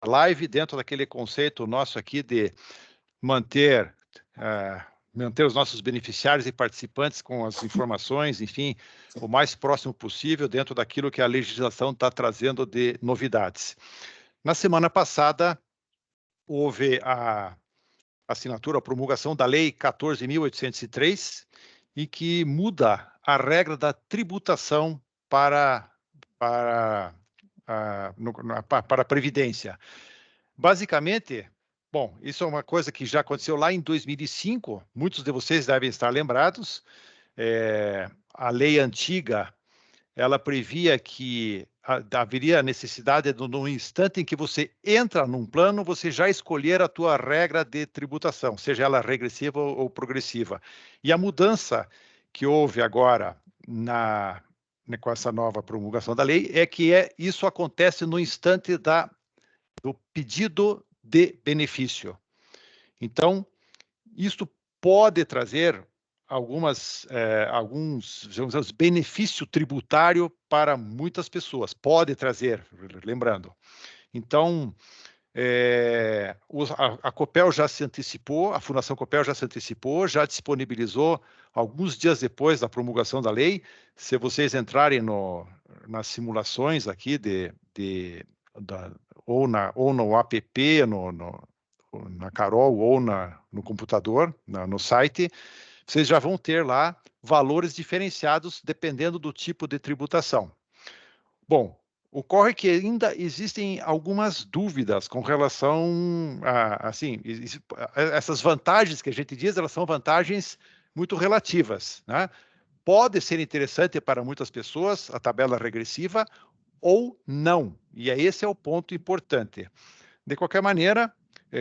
live dentro daquele conceito nosso aqui de manter os nossos beneficiários e participantes com as informações, enfim, o mais próximo possível dentro daquilo que a legislação está trazendo de novidades. Na semana passada, houve a assinatura, a promulgação da Lei 14.803, e que muda a regra da tributação para a Previdência. Basicamente, bom, isso é uma coisa que já aconteceu lá em 2005, muitos de vocês devem estar lembrados. A lei antiga, ela previa que haveria necessidade, no instante em que você entra num plano, você já escolher a tua regra de tributação, seja ela regressiva ou progressiva. E a mudança que houve agora com essa nova promulgação da lei é que isso acontece no instante do pedido de benefício. Então, isto pode trazer alguns benefício tributário para muitas pessoas. Pode trazer, lembrando. Então, a Copel já se antecipou, a Fundação Copel já se antecipou, já disponibilizou alguns dias depois da promulgação da lei. Se vocês entrarem nas simulações aqui ou no app, na Carol ou no computador, no site, vocês já vão ter lá valores diferenciados dependendo do tipo de tributação. Bom, ocorre que ainda existem algumas dúvidas com relação assim, essas vantagens que a gente diz, elas são vantagens muito relativas, né? Pode ser interessante para muitas pessoas a tabela regressiva ou não, e esse é o ponto importante. De qualquer maneira,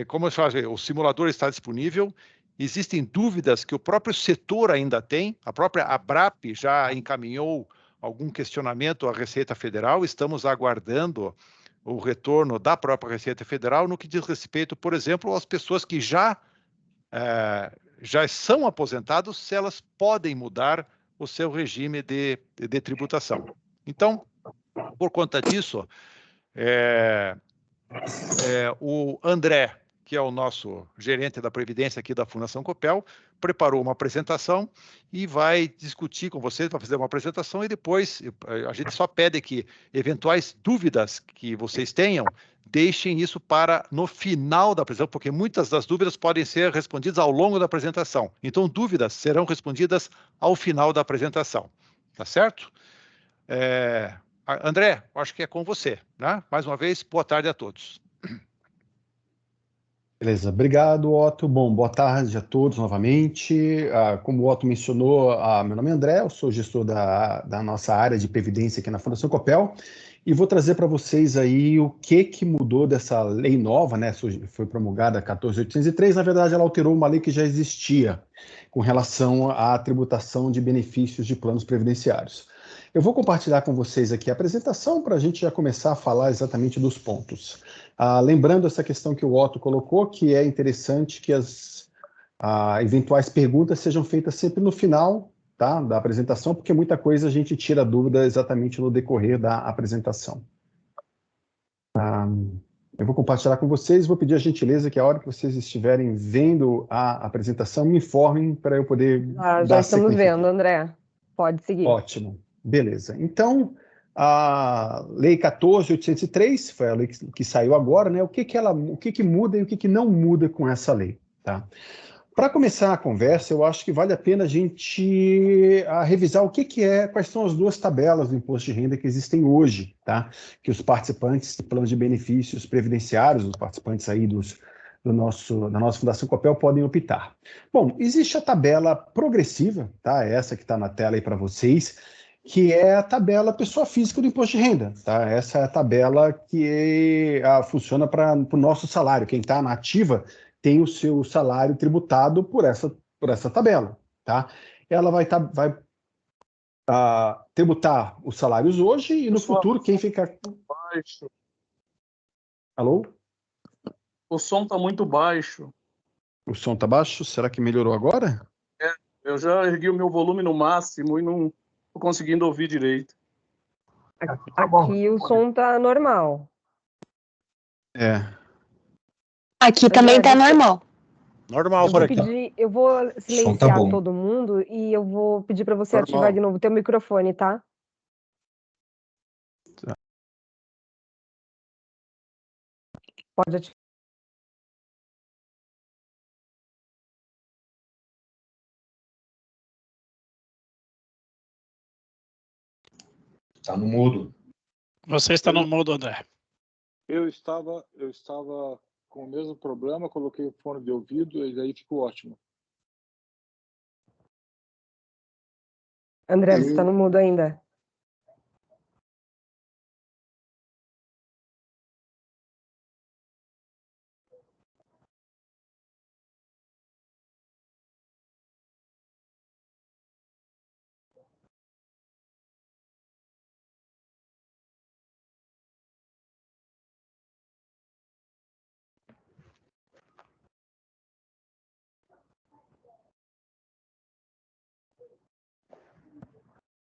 como eu falei, o simulador está disponível. Existem dúvidas que o próprio setor ainda tem. A própria ABRAP já encaminhou algum questionamento à Receita Federal. Estamos aguardando o retorno da própria Receita Federal no que diz respeito, por exemplo, às pessoas que já são aposentados, se elas podem mudar o seu regime de tributação. Então, por conta disso, o André, que é o nosso gerente da Previdência aqui da Fundação Copel, preparou uma apresentação e vai discutir com vocês, vai fazer uma apresentação e depois a gente só pede que eventuais dúvidas que vocês tenham, deixem isso para no final da apresentação, porque muitas das dúvidas podem ser respondidas ao longo da apresentação. Então, dúvidas serão respondidas ao final da apresentação. Tá certo? André, acho que é com você, né? Mais uma vez, boa tarde a todos. Beleza, obrigado, Otto. Bom, boa tarde a todos novamente. Como o Otto mencionou, meu nome é André, eu sou gestor da nossa área de Previdência aqui na Fundação Copel e vou trazer para vocês aí o que mudou dessa lei nova, né? Foi promulgada a 14.803, na verdade ela alterou uma lei que já existia com relação à tributação de benefícios de planos previdenciários. Eu vou compartilhar com vocês aqui a apresentação para a gente já começar a falar exatamente dos pontos. Lembrando essa questão que o Otto colocou, que é interessante que as eventuais perguntas sejam feitas sempre no final, tá, da apresentação, porque muita coisa a gente tira dúvida exatamente no decorrer da apresentação. Eu vou compartilhar com vocês, vou pedir a gentileza que a hora que vocês estiverem vendo a apresentação, me informem para eu poder dar já estamos vendo, André. Pode seguir. Ótimo. Beleza. Então, a Lei 14.803 foi a lei que saiu agora, né? O que muda e o que não muda com essa lei, tá? Para começar a conversa, eu acho que vale a pena a gente revisar quais são as duas tabelas do imposto de renda que existem hoje, tá? Que os participantes do plano de benefícios previdenciários, os participantes aí da nossa Fundação Copel podem optar. Bom, existe a tabela progressiva, tá? Essa que está na tela aí para vocês, que é a tabela pessoa física do imposto de renda, tá? Essa é a tabela que funciona para o nosso salário. Quem está na ativa tem o seu salário tributado por essa tabela, tá? Ela vai tributar os salários hoje e no futuro quem fica... Baixo. Alô? O som está muito baixo. O som está baixo? Será que melhorou agora? Eu já ergui o meu volume no máximo e não estou conseguindo ouvir direito. Aqui o som está normal. É. Aqui também tá normal. Normal Eu por vou aqui. pedir, eu vou som tá silenciar bom. todo mundo e eu vou pedir para você Normal. ativar de novo o teu microfone, tá? Pode ativar. Tá no mudo. Você está no mudo, André. Eu estava com o mesmo problema, coloquei o fone de ouvido e aí ficou ótimo. André, você está no mudo ainda.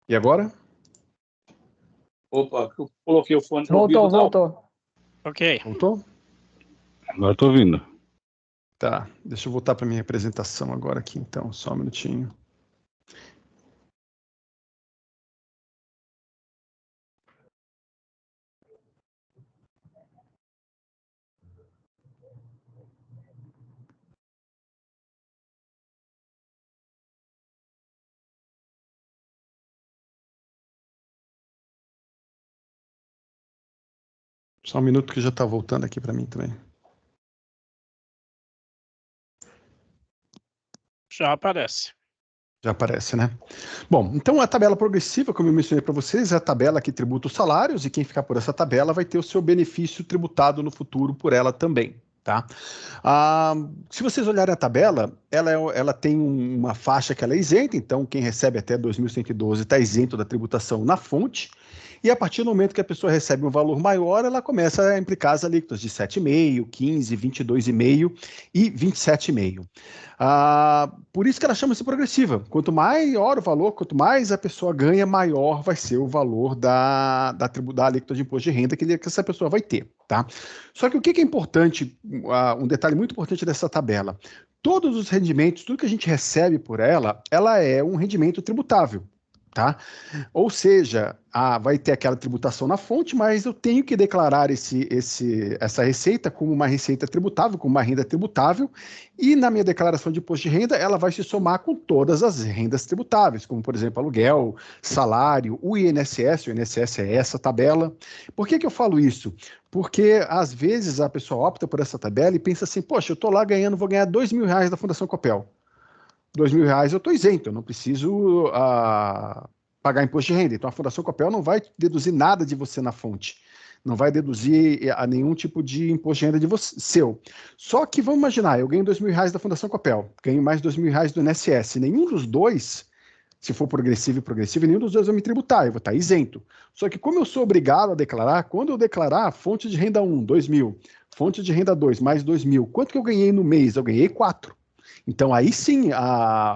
E agora? Opa, eu coloquei o fone de ouvido. Voltou. Ok. Voltou? Agora estou ouvindo. Tá, deixa eu voltar para minha apresentação agora aqui, então, só um minutinho. Só um minuto que já está voltando aqui para mim também. Já aparece. Já aparece, né? Bom, então a tabela progressiva, como eu mencionei para vocês, é a tabela que tributa os salários e quem ficar por essa tabela vai ter o seu benefício tributado no futuro por ela também, tá? Se vocês olharem a tabela, ela tem uma faixa que ela é isenta, então quem recebe até 2.112 está isento da tributação na fonte, e a partir do momento que a pessoa recebe um valor maior, ela começa a implicar as alíquotas de 7,5%, 15%, 22,5% e 27,5%. Por isso que ela chama-se progressiva. Quanto maior o valor, quanto mais a pessoa ganha, maior vai ser o valor da alíquota de imposto de renda que essa pessoa vai ter, tá? Só que o que é importante, um detalhe muito importante dessa tabela, todos os rendimentos, tudo que a gente recebe por ela é um rendimento tributável, tá? Ou seja, vai ter aquela tributação na fonte, mas eu tenho que declarar essa receita como uma receita tributável, como uma renda tributável, e na minha declaração de imposto de renda, ela vai se somar com todas as rendas tributáveis, como, por exemplo, aluguel, salário, o INSS é essa tabela. Por que eu falo isso? Porque, às vezes, a pessoa opta por essa tabela e pensa assim, poxa, eu estou lá vou ganhar R$2.000 da Fundação Copel. R$2.000 eu estou isento, eu não preciso pagar imposto de renda. Então, a Fundação Copel não vai deduzir nada de você na fonte. Não vai deduzir a nenhum tipo de imposto de renda de você, seu. Só que, vamos imaginar, eu ganho R$2.000 da Fundação Copel, ganho mais R$2.000 do INSS. Nenhum dos dois, se for progressivo, nenhum dos dois vai me tributar, eu vou estar isento. Só que como eu sou obrigado a declarar, quando eu declarar fonte de renda 1, R$2.000, fonte de renda 2, mais R$2.000, quanto que eu ganhei no mês? Eu ganhei 4. Então, aí sim,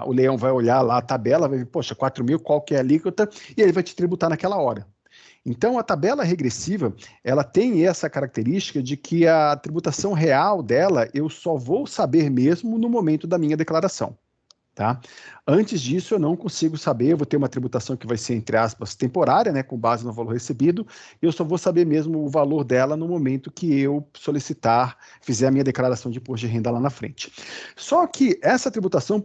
o leão vai olhar lá a tabela, vai ver, poxa, 4.000, qual que é a alíquota, e ele vai te tributar naquela hora. Então, a tabela regressiva, ela tem essa característica de que a tributação real dela, eu só vou saber mesmo no momento da minha declaração, tá? Antes disso, eu não consigo saber, eu vou ter uma tributação que vai ser, entre aspas, temporária, né, com base no valor recebido, eu só vou saber mesmo o valor dela no momento que eu fizer a minha declaração de imposto de renda lá na frente. Só que essa tributação,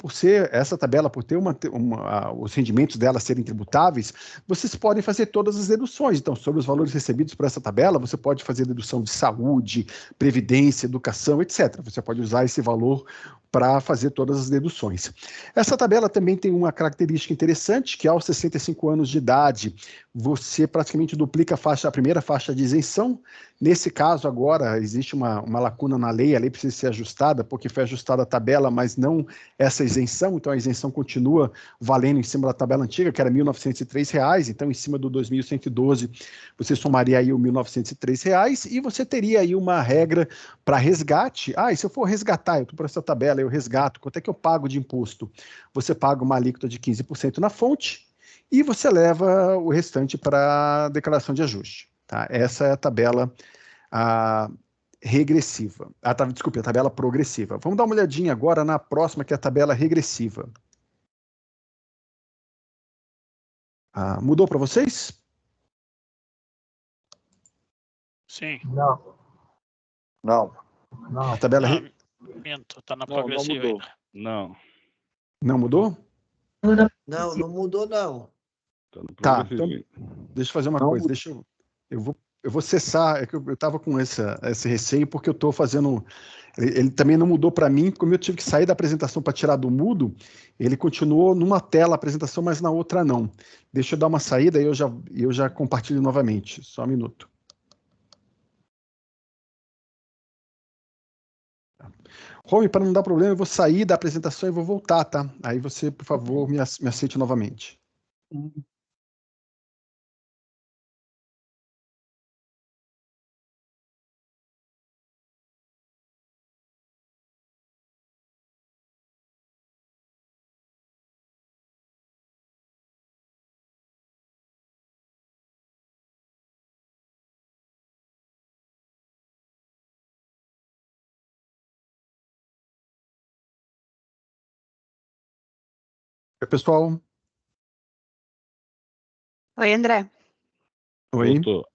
essa tabela, por ter os rendimentos dela serem tributáveis, vocês podem fazer todas as deduções. Então, sobre os valores recebidos por essa tabela, você pode fazer dedução de saúde, previdência, educação, etc. Você pode usar esse valor para fazer todas as deduções. Essa tabela também tem uma característica interessante, que aos 65 anos de idade, você praticamente duplica a primeira faixa de isenção. Nesse caso, agora, existe uma lacuna na lei, a lei precisa ser ajustada, porque foi ajustada a tabela, mas não essa isenção, então a isenção continua valendo em cima da tabela antiga, que era R$ 1.903, então em cima do 2.112, você somaria aí o R$ 1.903, e você teria aí uma regra para resgate. E se eu for resgatar, eu estou por essa tabela, eu resgato, quanto é que eu pago de imposto? Você paga uma alíquota de 15% na fonte, e você leva o restante para a declaração de ajuste. Tá? Essa é a tabela regressiva. Desculpe, a tabela progressiva. Vamos dar uma olhadinha agora na próxima, que é a tabela regressiva. Mudou para vocês? Sim. Não. A tabela Minto, tá na Não, não progressiva mudou. ainda. Não. não mudou? Não, não mudou, não. Tá no Tá, progressivo. Deixa eu fazer uma Não coisa. Eu vou cessar. É que eu estava com esse receio porque eu estou fazendo. Ele também não mudou para mim, como eu tive que sair da apresentação para tirar do mudo, ele continuou numa tela a apresentação, mas na outra não. Deixa eu dar uma saída e eu já compartilho novamente. Só um minuto. Rome, para não dar problema, eu vou sair da apresentação e vou voltar, tá? Aí você, por favor, me aceite novamente. Oi, pessoal. Oi, André. Oi. Voltou.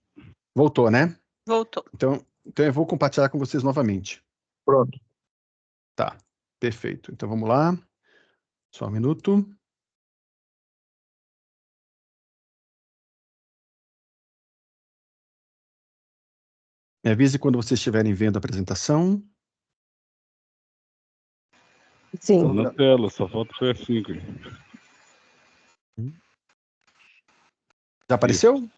Voltou, né? Voltou. Então eu vou compartilhar com vocês novamente. Pronto. Tá, perfeito. Então vamos lá. Só um minuto. Me avise quando vocês estiverem vendo a apresentação. Sim. Tá na tela, só falta o F5. Já apareceu?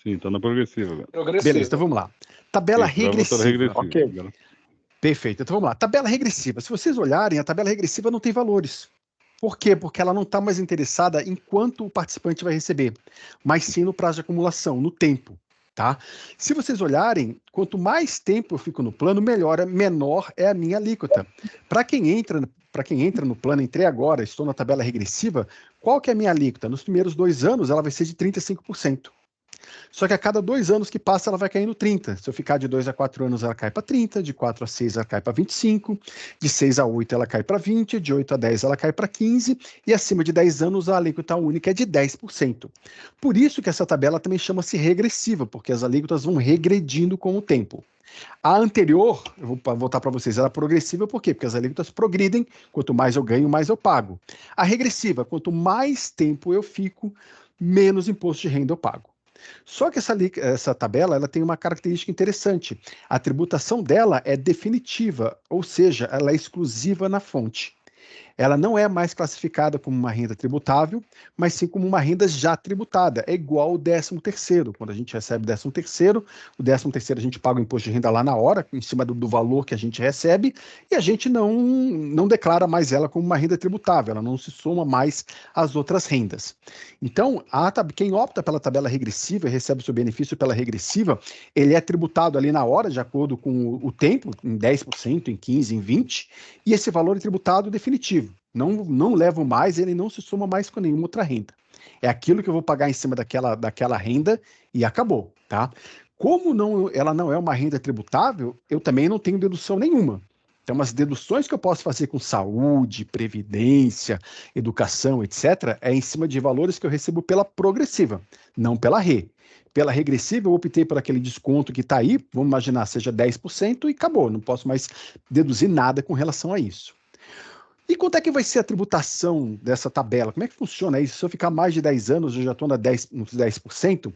Sim, tá na progressiva agora. Progressivo. Beleza, então vamos lá. Tabela Isso, vai voltar regressiva. Ok. Agora. Perfeito, então vamos lá. Tabela regressiva. Se vocês olharem, a tabela regressiva não tem valores. Por quê? Porque ela não está mais interessada em quanto o participante vai receber, mas sim no prazo de acumulação, no tempo. Tá? Se vocês olharem, quanto mais tempo eu fico no plano, menor é a minha alíquota. Para quem entra no plano, entrei agora, estou na tabela regressiva, qual que é a minha alíquota? Nos primeiros 2 anos, ela vai ser de 35%. Só que a cada 2 anos que passa, ela vai caindo 30%. Se eu ficar de 2 a 4 anos, ela cai para 30%, de 4 a 6 ela cai para 25%, de 6 a 8 ela cai para 20%, de 8 a 10 ela cai para 15%, e acima de 10 anos a alíquota única é de 10%. Por isso que essa tabela também chama-se regressiva, porque as alíquotas vão regredindo com o tempo. A anterior, eu vou voltar para vocês, era progressiva, por quê? Porque as alíquotas progridem, quanto mais eu ganho, mais eu pago. A regressiva, quanto mais tempo eu fico, menos imposto de renda eu pago. Só que essa tabela ela tem uma característica interessante. A tributação dela é definitiva, ou seja, ela é exclusiva na fonte. Ela não é mais classificada como uma renda tributável, mas sim como uma renda já tributada. É igual ao 13º. Quando a gente recebe o 13º, a gente paga o imposto de renda lá na hora, em cima do valor que a gente recebe, e a gente não declara mais ela como uma renda tributável, ela não se soma mais às outras rendas. Então, quem opta pela tabela regressiva e recebe o seu benefício pela regressiva, ele é tributado ali na hora, de acordo com o tempo, em 10%, em 15%, em 20%, e esse valor é tributado definitivo. Não levo mais, ele não se soma mais com nenhuma outra renda. É aquilo que eu vou pagar em cima daquela renda e acabou, tá? Como ela não é uma renda tributável, eu também não tenho dedução nenhuma. Então, as deduções que eu posso fazer com saúde, previdência, educação, etc., é em cima de valores que eu recebo pela progressiva, não pela RE. Pela regressiva, eu optei por aquele desconto que está aí, vamos imaginar, seja 10% e acabou, não posso mais deduzir nada com relação a isso. E quanto é que vai ser a tributação dessa tabela? Como é que funciona isso? Se eu ficar mais de 10 anos, eu já estou nos 10%.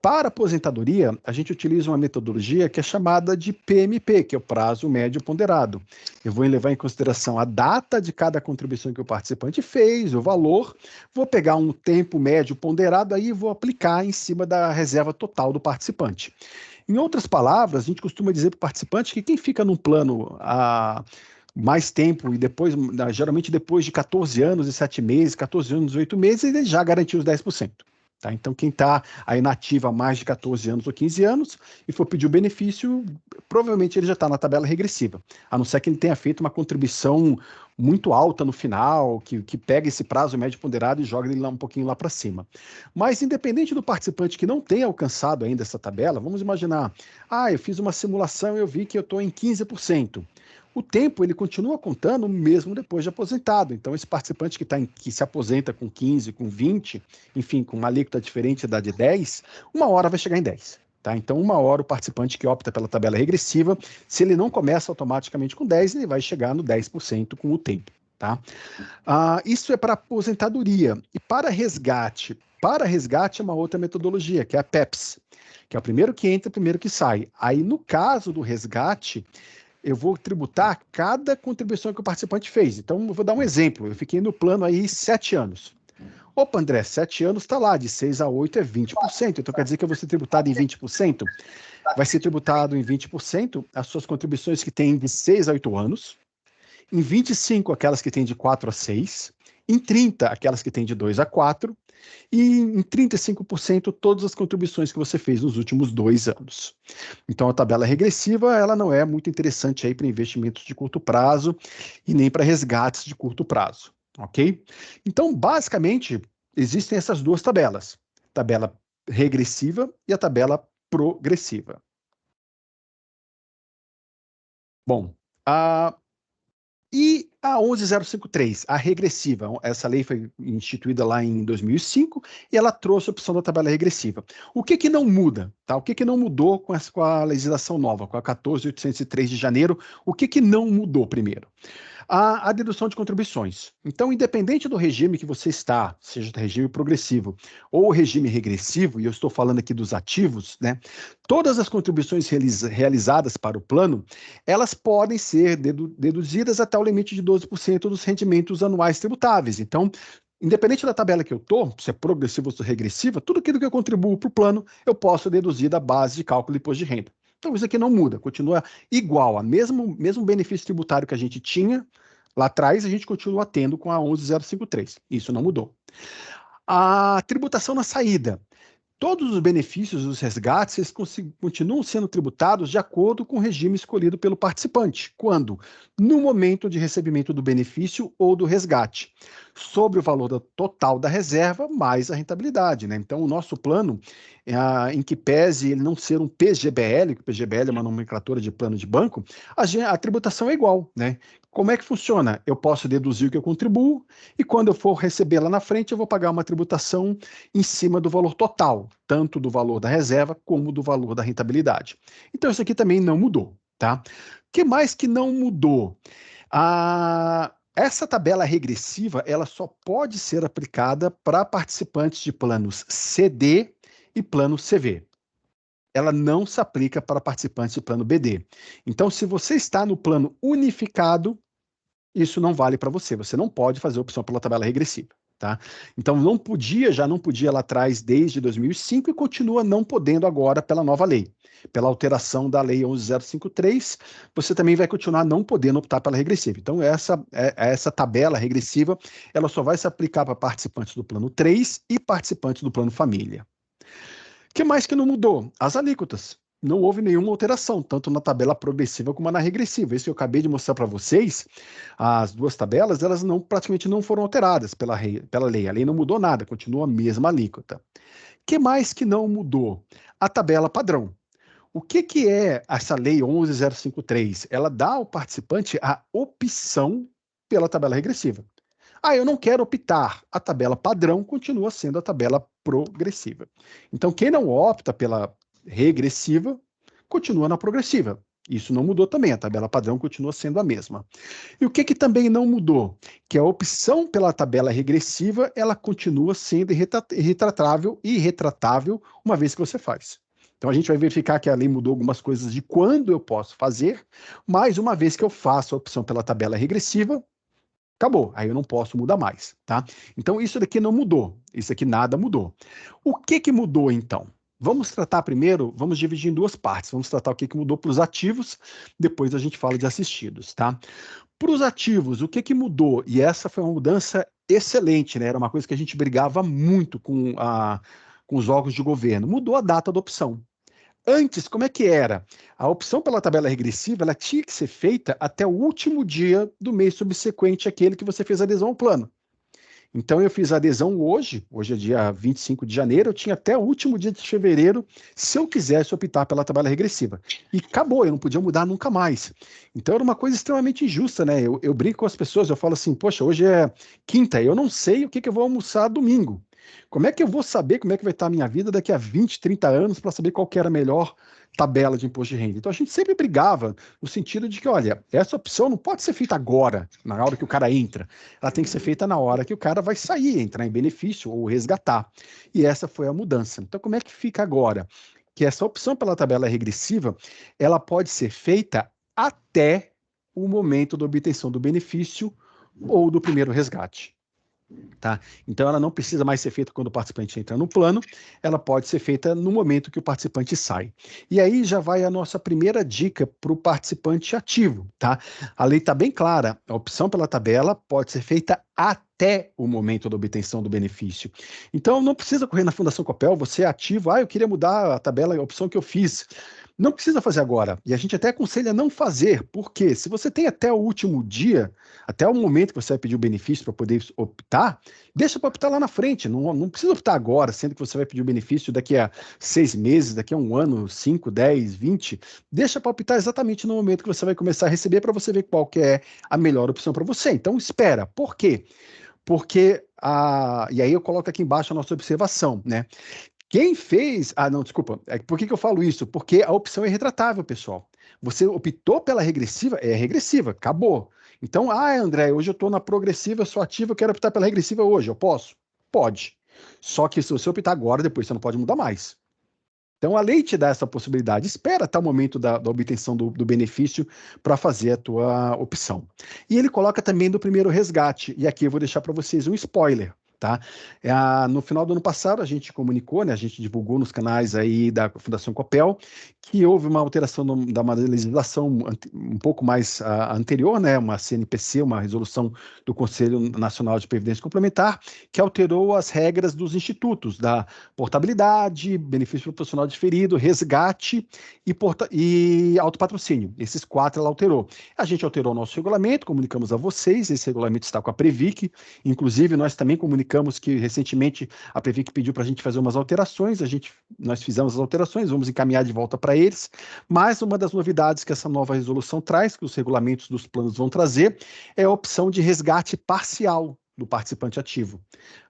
Para aposentadoria, a gente utiliza uma metodologia que é chamada de PMP, que é o prazo médio ponderado. Eu vou levar em consideração a data de cada contribuição que o participante fez, o valor, vou pegar um tempo médio ponderado aí e vou aplicar em cima da reserva total do participante. Em outras palavras, a gente costuma dizer para o participante que quem fica num plano mais tempo e geralmente depois de 14 anos e 7 meses, 14 anos e 8 meses, ele já garantiu os 10%. Tá? Então, quem está aí na ativa há mais de 14 anos ou 15 anos e for pedir o benefício, provavelmente ele já está na tabela regressiva, a não ser que ele tenha feito uma contribuição muito alta no final, que pega esse prazo médio ponderado e joga ele lá um pouquinho lá para cima. Mas, independente do participante que não tenha alcançado ainda essa tabela, vamos imaginar, eu fiz uma simulação e eu vi que eu estou em 15%. O tempo ele continua contando mesmo depois de aposentado. Então, esse participante que se aposenta com 15, com 20, enfim, com uma alíquota diferente da de 10, uma hora vai chegar em 10. Tá? Então, uma hora o participante que opta pela tabela regressiva, se ele não começa automaticamente com 10, ele vai chegar no 10% com o tempo. Tá? Isso é para aposentadoria. E para resgate? Para resgate é uma outra metodologia, que é a PEPS, que é o primeiro que entra, o primeiro que sai. Aí, no caso do resgate, eu vou tributar cada contribuição que o participante fez. Então, eu vou dar um exemplo. Eu fiquei no plano aí 7 anos. Opa, André, 7 anos está lá, de 6 a 8 é 20%. Então, quer dizer que eu vou ser tributado em 20%? Vai ser tributado em 20% as suas contribuições que têm de 6 a 8 anos, em 25 aquelas que têm de 4 a 6, em 30 aquelas que têm de 2 a 4, e em 35% todas as contribuições que você fez nos últimos 2 anos. Então, a tabela regressiva ela não é muito interessante aí para investimentos de curto prazo e nem para resgates de curto prazo, ok? Então, basicamente, existem essas duas tabelas, tabela regressiva e a tabela progressiva. Bom, e a 11053, a regressiva, essa lei foi instituída lá em 2005 e ela trouxe a opção da tabela regressiva. O que não muda? Tá? O que não mudou com a legislação nova, com a 14.803 de janeiro? O que não mudou primeiro? A dedução de contribuições. Então, independente do regime que você está, seja o regime progressivo ou o regime regressivo, e eu estou falando aqui dos ativos, né? Todas as contribuições realizadas para o plano, elas podem ser deduzidas até o limite de 12% dos rendimentos anuais tributáveis. Então, independente da tabela que eu estou, se é progressiva ou regressiva, tudo aquilo que eu contribuo para o plano, eu posso deduzir da base de cálculo de imposto de renda. Então, isso aqui não muda, continua igual, mesmo benefício tributário que a gente tinha lá atrás, a gente continua tendo com a 11053. Isso não mudou. A tributação na saída. Todos os benefícios dos resgates eles continuam sendo tributados de acordo com o regime escolhido pelo participante. Quando? No momento de recebimento do benefício ou do resgate, sobre o valor total da reserva mais a rentabilidade. Né? Então, o nosso plano, em que pese ele não ser um PGBL, que o PGBL é uma nomenclatura de plano de banco, a tributação é igual. Né? Como é que funciona? Eu posso deduzir o que eu contribuo e quando eu for receber lá na frente, eu vou pagar uma tributação em cima do valor total, tanto do valor da reserva como do valor da rentabilidade. Então, isso aqui também não mudou. Tá? O que mais que não mudou? Essa tabela regressiva ela só pode ser aplicada para participantes de planos CD e plano CV. Ela não se aplica para participantes de plano BD. Então, se você está no plano unificado, isso não vale para você. Você não pode fazer opção pela tabela regressiva. Tá? Então, já não podia lá atrás desde 2005 e continua não podendo agora pela nova lei. Pela alteração da lei 11053, você também vai continuar não podendo optar pela regressiva. Então, essa tabela regressiva, ela só vai se aplicar para participantes do plano 3 e participantes do plano família. O que mais que não mudou? As alíquotas. Não houve nenhuma alteração, tanto na tabela progressiva como na regressiva. Isso que eu acabei de mostrar para vocês, as duas tabelas, elas praticamente não foram alteradas pela lei. A lei não mudou nada, continua a mesma alíquota. O que mais que não mudou? A tabela padrão. O que é essa lei 11053? Ela dá ao participante a opção pela tabela regressiva. Eu não quero optar. A tabela padrão continua sendo a tabela progressiva. Então, quem não opta pela regressiva, continua na progressiva. Isso não mudou também, a tabela padrão continua sendo a mesma. E o que também não mudou? Que a opção pela tabela regressiva, ela continua sendo irretratável uma vez que você faz. Então, a gente vai verificar que a lei mudou algumas coisas de quando eu posso fazer, mas uma vez que eu faço a opção pela tabela regressiva, acabou, aí eu não posso mudar mais, tá? Então, isso daqui não mudou, isso aqui nada mudou. O que mudou, então? Vamos tratar primeiro, vamos dividir em duas partes. Vamos tratar o que mudou para os ativos, depois a gente fala de assistidos, tá? Para os ativos, o que mudou? E essa foi uma mudança excelente, né? Era uma coisa que a gente brigava muito com com os órgãos de governo? Mudou a data da opção. Antes, como é que era? A opção pela tabela regressiva, ela tinha que ser feita até o último dia do mês subsequente àquele que você fez adesão ao plano. Então, eu fiz a adesão hoje é dia 25 de janeiro, eu tinha até o último dia de fevereiro, se eu quisesse optar pela tabela regressiva. E acabou, eu não podia mudar nunca mais. Então, era uma coisa extremamente injusta, né? Eu brinco com as pessoas, eu falo assim, poxa, hoje é quinta, eu não sei o que eu vou almoçar domingo. Como é que eu vou saber como é que vai estar a minha vida daqui a 20, 30 anos para saber qual que era a melhor tabela de imposto de renda? Então a gente sempre brigava no sentido de que, olha, essa opção não pode ser feita agora, na hora que o cara entra. Ela tem que ser feita na hora que o cara vai sair, entrar em benefício ou resgatar. E essa foi a mudança. Então como é que fica agora? Que essa opção pela tabela regressiva, ela pode ser feita até o momento da obtenção do benefício ou do primeiro resgate. Tá? Então, ela não precisa mais ser feita quando o participante entra no plano, ela pode ser feita no momento que o participante sai. E aí já vai a nossa primeira dica para o participante ativo. Tá? A lei está bem clara, a opção pela tabela pode ser feita até o momento da obtenção do benefício. Então, não precisa correr na Fundação Copel, você é ativo, eu queria mudar a tabela, a opção que eu fiz. Não precisa fazer agora, e a gente até aconselha não fazer, porque se você tem até o último dia, até o momento que você vai pedir o benefício para poder optar, deixa para optar lá na frente, não precisa optar agora, sendo que você vai pedir o benefício daqui a 6 meses, daqui a um ano, 5, 10, 20, deixa para optar exatamente no momento que você vai começar a receber para você ver qual que é a melhor opção para você. Então espera, por quê? Porque, e aí eu coloco aqui embaixo a nossa observação, né? Quem fez... não, desculpa. Por que eu falo isso? Porque a opção é retratável, pessoal. Você optou pela regressiva, é regressiva, acabou. Então, André, hoje eu estou na progressiva, eu sou ativo, eu quero optar pela regressiva hoje, eu posso? Pode. Só que se você optar agora, depois você não pode mudar mais. Então, a lei te dá essa possibilidade. Espera até o momento da obtenção do benefício para fazer a tua opção. E ele coloca também do primeiro resgate. E aqui eu vou deixar para vocês um spoiler. Tá? No final do ano passado, a gente comunicou, né, a gente divulgou nos canais aí da Fundação Copel que houve uma alteração da uma legislação um pouco mais anterior, né, uma CNPC, uma resolução do Conselho Nacional de Previdência Complementar, que alterou as regras dos institutos, da portabilidade, benefício proporcional diferido, resgate e autopatrocínio. Esses 4 ela alterou. A gente alterou o nosso regulamento, comunicamos a vocês, esse regulamento está com a Previc, inclusive nós também comunicamos que recentemente a Previc pediu para a gente fazer umas alterações, nós fizemos as alterações, vamos encaminhar de volta para eles, mas uma das novidades que essa nova resolução traz, que os regulamentos dos planos vão trazer, é a opção de resgate parcial do participante ativo.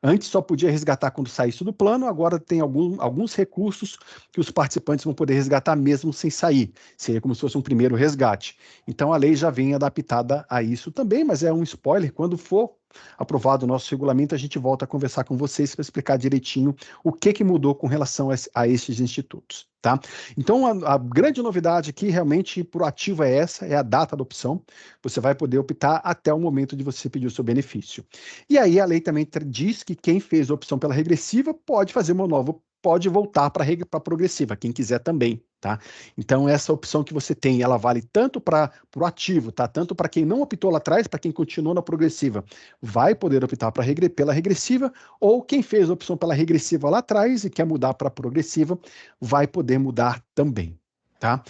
Antes só podia resgatar quando saísse do plano, agora tem alguns recursos que os participantes vão poder resgatar mesmo sem sair. Seria como se fosse um primeiro resgate. Então a lei já vem adaptada a isso também, mas é um spoiler, quando for aprovado o nosso regulamento, a gente volta a conversar com vocês para explicar direitinho o que mudou com relação a esses institutos. Tá? Então, a grande novidade aqui, realmente, para o ativo é essa, é a data da opção. Você vai poder optar até o momento de você pedir o seu benefício. E aí, a lei também diz que quem fez a opção pela regressiva pode fazer uma nova, pode voltar para a progressiva, quem quiser também. Tá? Então, essa opção que você tem, ela vale tanto para o ativo, tá? Tanto para quem não optou lá atrás, para quem continuou na progressiva, vai poder optar pela regressiva, ou quem fez a opção pela regressiva lá atrás e quer mudar para a progressiva, vai poder mudar também. Tá?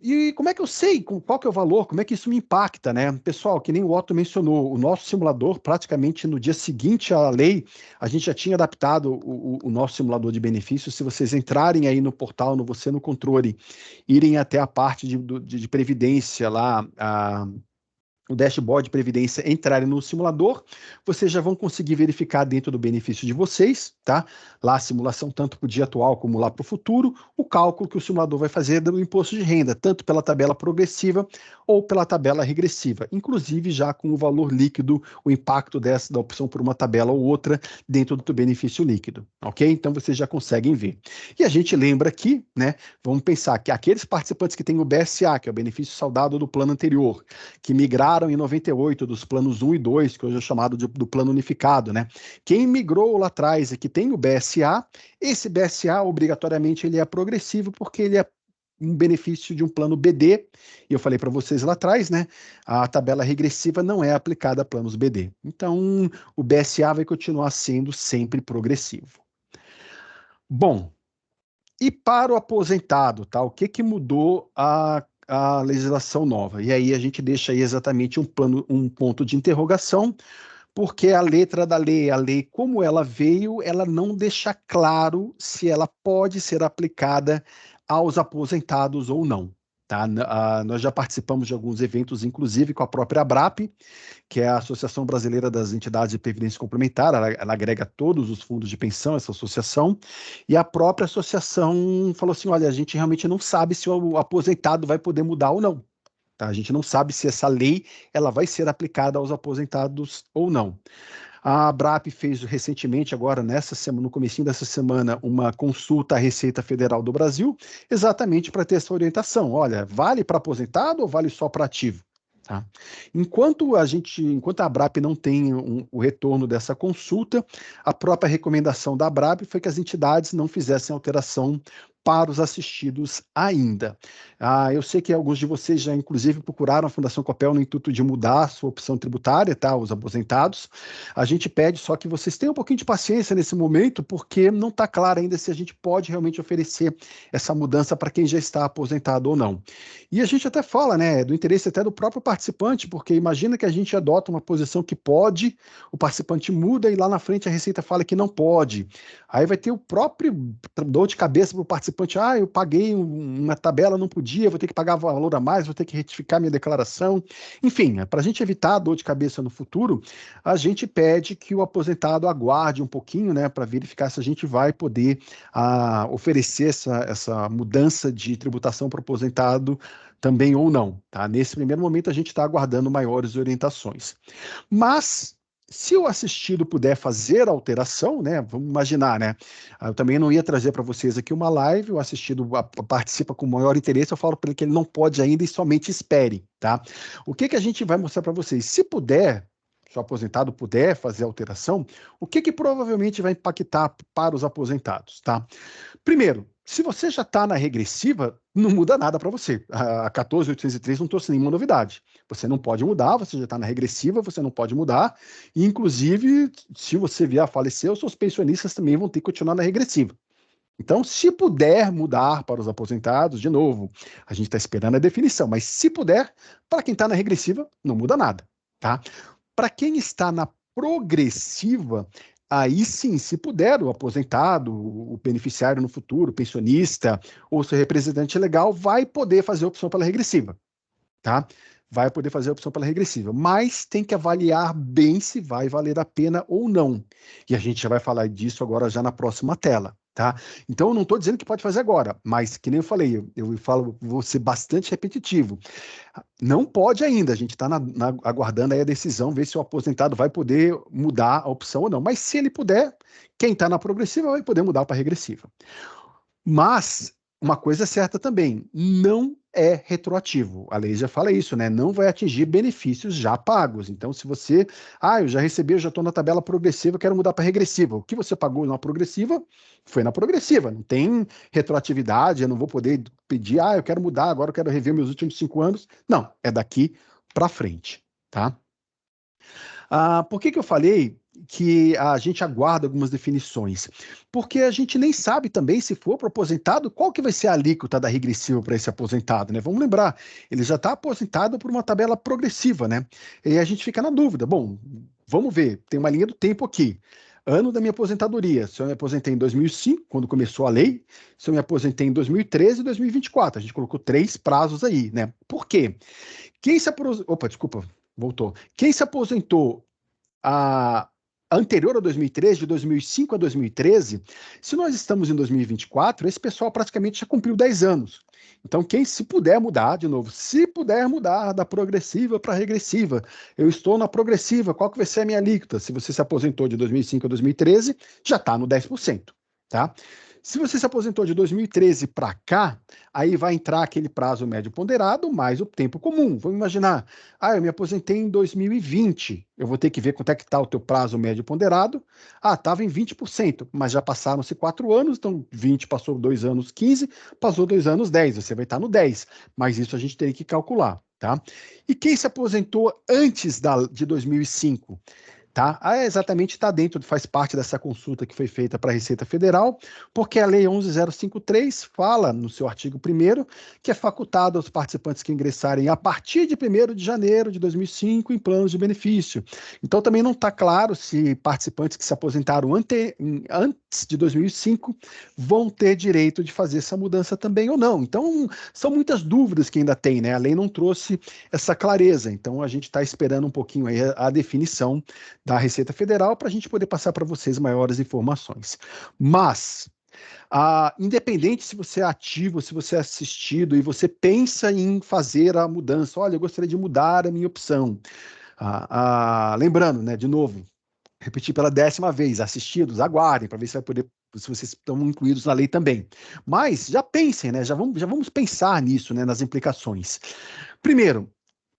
E como é que eu sei qual que é o valor, como é que isso me impacta, né? Pessoal, que nem o Otto mencionou, o nosso simulador, praticamente no dia seguinte à lei, a gente já tinha adaptado o nosso simulador de benefícios. Se vocês entrarem aí no portal, no Você no Controle, irem até a parte de previdência lá, o dashboard de previdência, entrarem no simulador, vocês já vão conseguir verificar dentro do benefício de vocês, tá? Lá a simulação tanto para o dia atual como lá para o futuro, o cálculo que o simulador vai fazer do imposto de renda, tanto pela tabela progressiva ou pela tabela regressiva, inclusive já com o valor líquido, o impacto da opção por uma tabela ou outra dentro do benefício líquido, ok? Então vocês já conseguem ver. E a gente lembra aqui, né, vamos pensar que aqueles participantes que têm o BSA, que é o benefício saudado do plano anterior, que migraram em 98 dos planos 1 e 2, que hoje é chamado do plano unificado, né? Quem migrou lá atrás e que tem o BSA, esse BSA obrigatoriamente ele é progressivo porque ele é um benefício de um plano BD, e eu falei para vocês lá atrás, né? A tabela regressiva não é aplicada a planos BD. Então, o BSA vai continuar sendo sempre progressivo. Bom, e para o aposentado, tá? O que mudou a legislação nova? E aí a gente deixa aí exatamente um ponto de interrogação, porque a letra da lei, a lei como ela veio, ela não deixa claro se ela pode ser aplicada aos aposentados ou não. Tá? Nós já participamos de alguns eventos, inclusive com a própria ABRAP, que é a Associação Brasileira das Entidades de Previdência Complementar, ela agrega todos os fundos de pensão, essa associação, e a própria associação falou assim, olha, a gente realmente não sabe se o aposentado vai poder mudar ou não. Tá? A gente não sabe se essa lei ela vai ser aplicada aos aposentados ou não. A ABRAP fez recentemente, agora nessa semana, no comecinho dessa semana, uma consulta à Receita Federal do Brasil, exatamente para ter essa orientação. Olha, vale para aposentado ou vale só para ativo? Tá? Enquanto a ABRAP não tem o retorno dessa consulta, a própria recomendação da ABRAP foi que as entidades não fizessem alteração para os assistidos ainda. Eu sei que alguns de vocês já, inclusive, procuraram a Fundação Copel no intuito de mudar a sua opção tributária, tá? Os aposentados. A gente pede só que vocês tenham um pouquinho de paciência nesse momento, porque não está claro ainda se a gente pode realmente oferecer essa mudança para quem já está aposentado ou não. E a gente até fala, né, do interesse até do próprio participante, porque imagina que a gente adota uma posição que pode, o participante muda e lá na frente a Receita fala que não pode. Aí vai ter o próprio dor de cabeça para o participante, eu paguei uma tabela, não podia, vou ter que pagar valor a mais, vou ter que retificar minha declaração. Enfim, para a gente evitar a dor de cabeça no futuro, a gente pede que o aposentado aguarde um pouquinho, né, para verificar se a gente vai poder oferecer essa mudança de tributação para o aposentado também ou não. Tá? Nesse primeiro momento, a gente está aguardando maiores orientações. Mas se o assistido puder fazer a alteração, né, vamos imaginar, né, eu também não ia trazer para vocês aqui uma live, o assistido participa com maior interesse, eu falo para ele que ele não pode ainda e somente espere, tá? O que a gente vai mostrar para vocês? Se puder, se o aposentado puder fazer a alteração, o que provavelmente vai impactar para os aposentados, tá? Primeiro, se você já está na regressiva, não muda nada para você. A 14.803 não trouxe nenhuma novidade. Você não pode mudar, você já está na regressiva, você não pode mudar. E, inclusive, se você vier a falecer, os seus pensionistas também vão ter que continuar na regressiva. Então, se puder mudar para os aposentados, de novo, a gente está esperando a definição, mas se puder, para quem está na regressiva, não muda nada. Tá? Para quem está na progressiva, aí sim, se puder, o aposentado, o beneficiário no futuro, o pensionista ou seu representante legal vai poder fazer a opção pela regressiva, tá? Vai poder fazer a opção pela regressiva, mas tem que avaliar bem se vai valer a pena ou não. E a gente já vai falar disso agora já na próxima tela, tá? Então, eu não estou dizendo que pode fazer agora, mas que nem eu falei, eu falo, vou ser bastante repetitivo. Não pode ainda, a gente está aguardando aí a decisão, ver se o aposentado vai poder mudar a opção ou não. Mas se ele puder, quem está na progressiva vai poder mudar para regressiva. Mas uma coisa é certa também, não é retroativo. A lei já fala isso, né? Não vai atingir benefícios já pagos. Então, se você, eu já recebi, eu já estou na tabela progressiva, eu quero mudar para regressiva. O que você pagou na progressiva, foi na progressiva. Não tem retroatividade, eu não vou poder pedir, eu quero mudar, agora eu quero rever meus últimos 5 anos. Não, é daqui para frente, tá? Por que eu falei que a gente aguarda algumas definições? Porque a gente nem sabe também, se for para o aposentado, qual que vai ser a alíquota da regressiva para esse aposentado, né? Vamos lembrar, ele já está aposentado por uma tabela progressiva, né? E a gente fica na dúvida. Bom, vamos ver, tem uma linha do tempo aqui. Ano da minha aposentadoria, se eu me aposentei em 2005, quando começou a lei, se eu me aposentei em 2013 e 2024, a gente colocou 3 prazos aí, né? Por quê? Quem se aposentou... Opa, desculpa, voltou. Quem se aposentou anterior a 2013, de 2005 a 2013, se nós estamos em 2024, esse pessoal praticamente já cumpriu 10 anos. Então, se puder mudar, de novo, se puder mudar da progressiva para regressiva, eu estou na progressiva, qual que vai ser a minha alíquota? Se você se aposentou de 2005 a 2013, já está no 10%, tá? Se você se aposentou de 2013 para cá, aí vai entrar aquele prazo médio ponderado mais o tempo comum. Vamos imaginar, eu me aposentei em 2020, eu vou ter que ver quanto é que está o teu prazo médio ponderado. Estava em 20%, mas já passaram-se 4 anos, então 20 passou 2 anos 15, passou 2 anos 10, você vai estar no 10, mas isso a gente tem que calcular, tá? E quem se aposentou antes de 2005? Tá? Exatamente está dentro, faz parte dessa consulta que foi feita para a Receita Federal, porque a Lei 11.053 fala no seu artigo 1º que é facultado aos participantes que ingressarem a partir de 1º de janeiro de 2005 em planos de benefício. Então também não está claro se participantes que se aposentaram antes de 2005 vão ter direito de fazer essa mudança também ou não. Então são muitas dúvidas que ainda tem, né? A lei não trouxe essa clareza, então a gente está esperando um pouquinho aí a definição da Receita Federal para a gente poder passar para vocês maiores informações. Mas, independente se você é ativo, se você é assistido e você pensa em fazer a mudança, olha, eu gostaria de mudar a minha opção. Lembrando, né, de novo, repetir pela 10ª vez, assistidos, aguardem para ver se vai poder, se vocês estão incluídos na lei também. Mas já pensem, né, já vamos pensar nisso, né, nas implicações. Primeiro,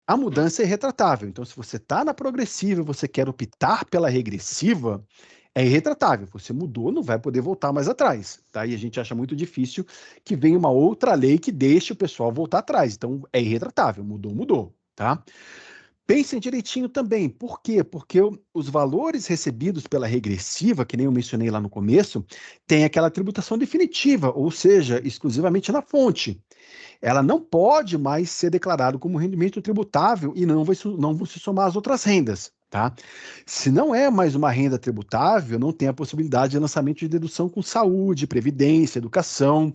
a mudança é irretratável. Então, se você está na progressiva e você quer optar pela regressiva, é irretratável. Você mudou, não vai poder voltar mais atrás. Tá? E a gente acha muito difícil que venha uma outra lei que deixe o pessoal voltar atrás. Então, é irretratável. Mudou, mudou. Tá? Pensem direitinho também. Por quê? Porque os valores recebidos pela regressiva, que nem eu mencionei lá no começo, tem aquela tributação definitiva, ou seja, exclusivamente na fonte. Ela não pode mais ser declarado como rendimento tributável e não vão se somar as outras rendas. Tá? Se não é mais uma renda tributável, não tem a possibilidade de lançamento de dedução com saúde, previdência, educação,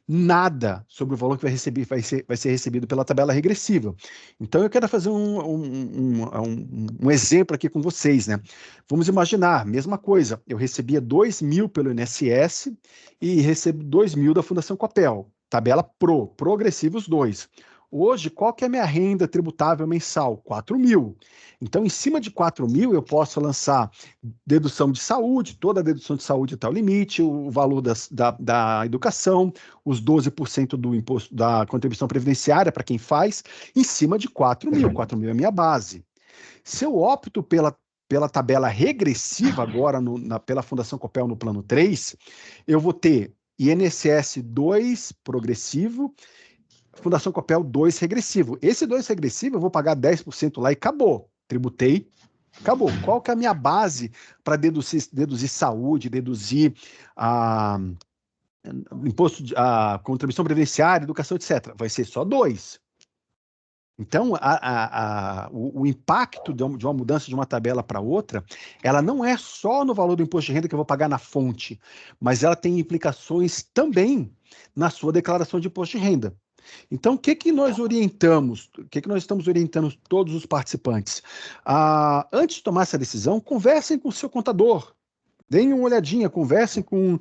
nada sobre o valor que vai ser recebido pela tabela regressiva. Então, eu quero fazer um exemplo aqui com vocês, né? Vamos imaginar, mesma coisa, eu recebia 2.000 pelo INSS e recebo 2.000 da Fundação Copel, tabela progressivos 2. Hoje, qual que é a minha renda tributável mensal? 4.000. Então, em cima de 4.000, eu posso lançar dedução de saúde, toda a dedução de saúde até o limite, o valor da educação, os 12% do imposto da contribuição previdenciária para quem faz, em cima de 4.000. 4.000 é a minha base. Se eu opto pela tabela regressiva agora, pela Fundação Copel no plano 3, eu vou ter INSS 2 progressivo, Fundação Copel 2 regressivo. Esse 2 regressivo eu vou pagar 10% lá e acabou. Tributei, acabou. Qual que é a minha base para deduzir saúde, deduzir imposto, a contribuição previdenciária, educação, etc. Vai ser só 2. Então, o impacto de uma mudança de uma tabela para outra, ela não é só no valor do imposto de renda que eu vou pagar na fonte, mas ela tem implicações também na sua declaração de imposto de renda. Então, o que nós orientamos? O que nós estamos orientando todos os participantes? Antes de tomar essa decisão, conversem com o seu contador. Deem uma olhadinha, conversem com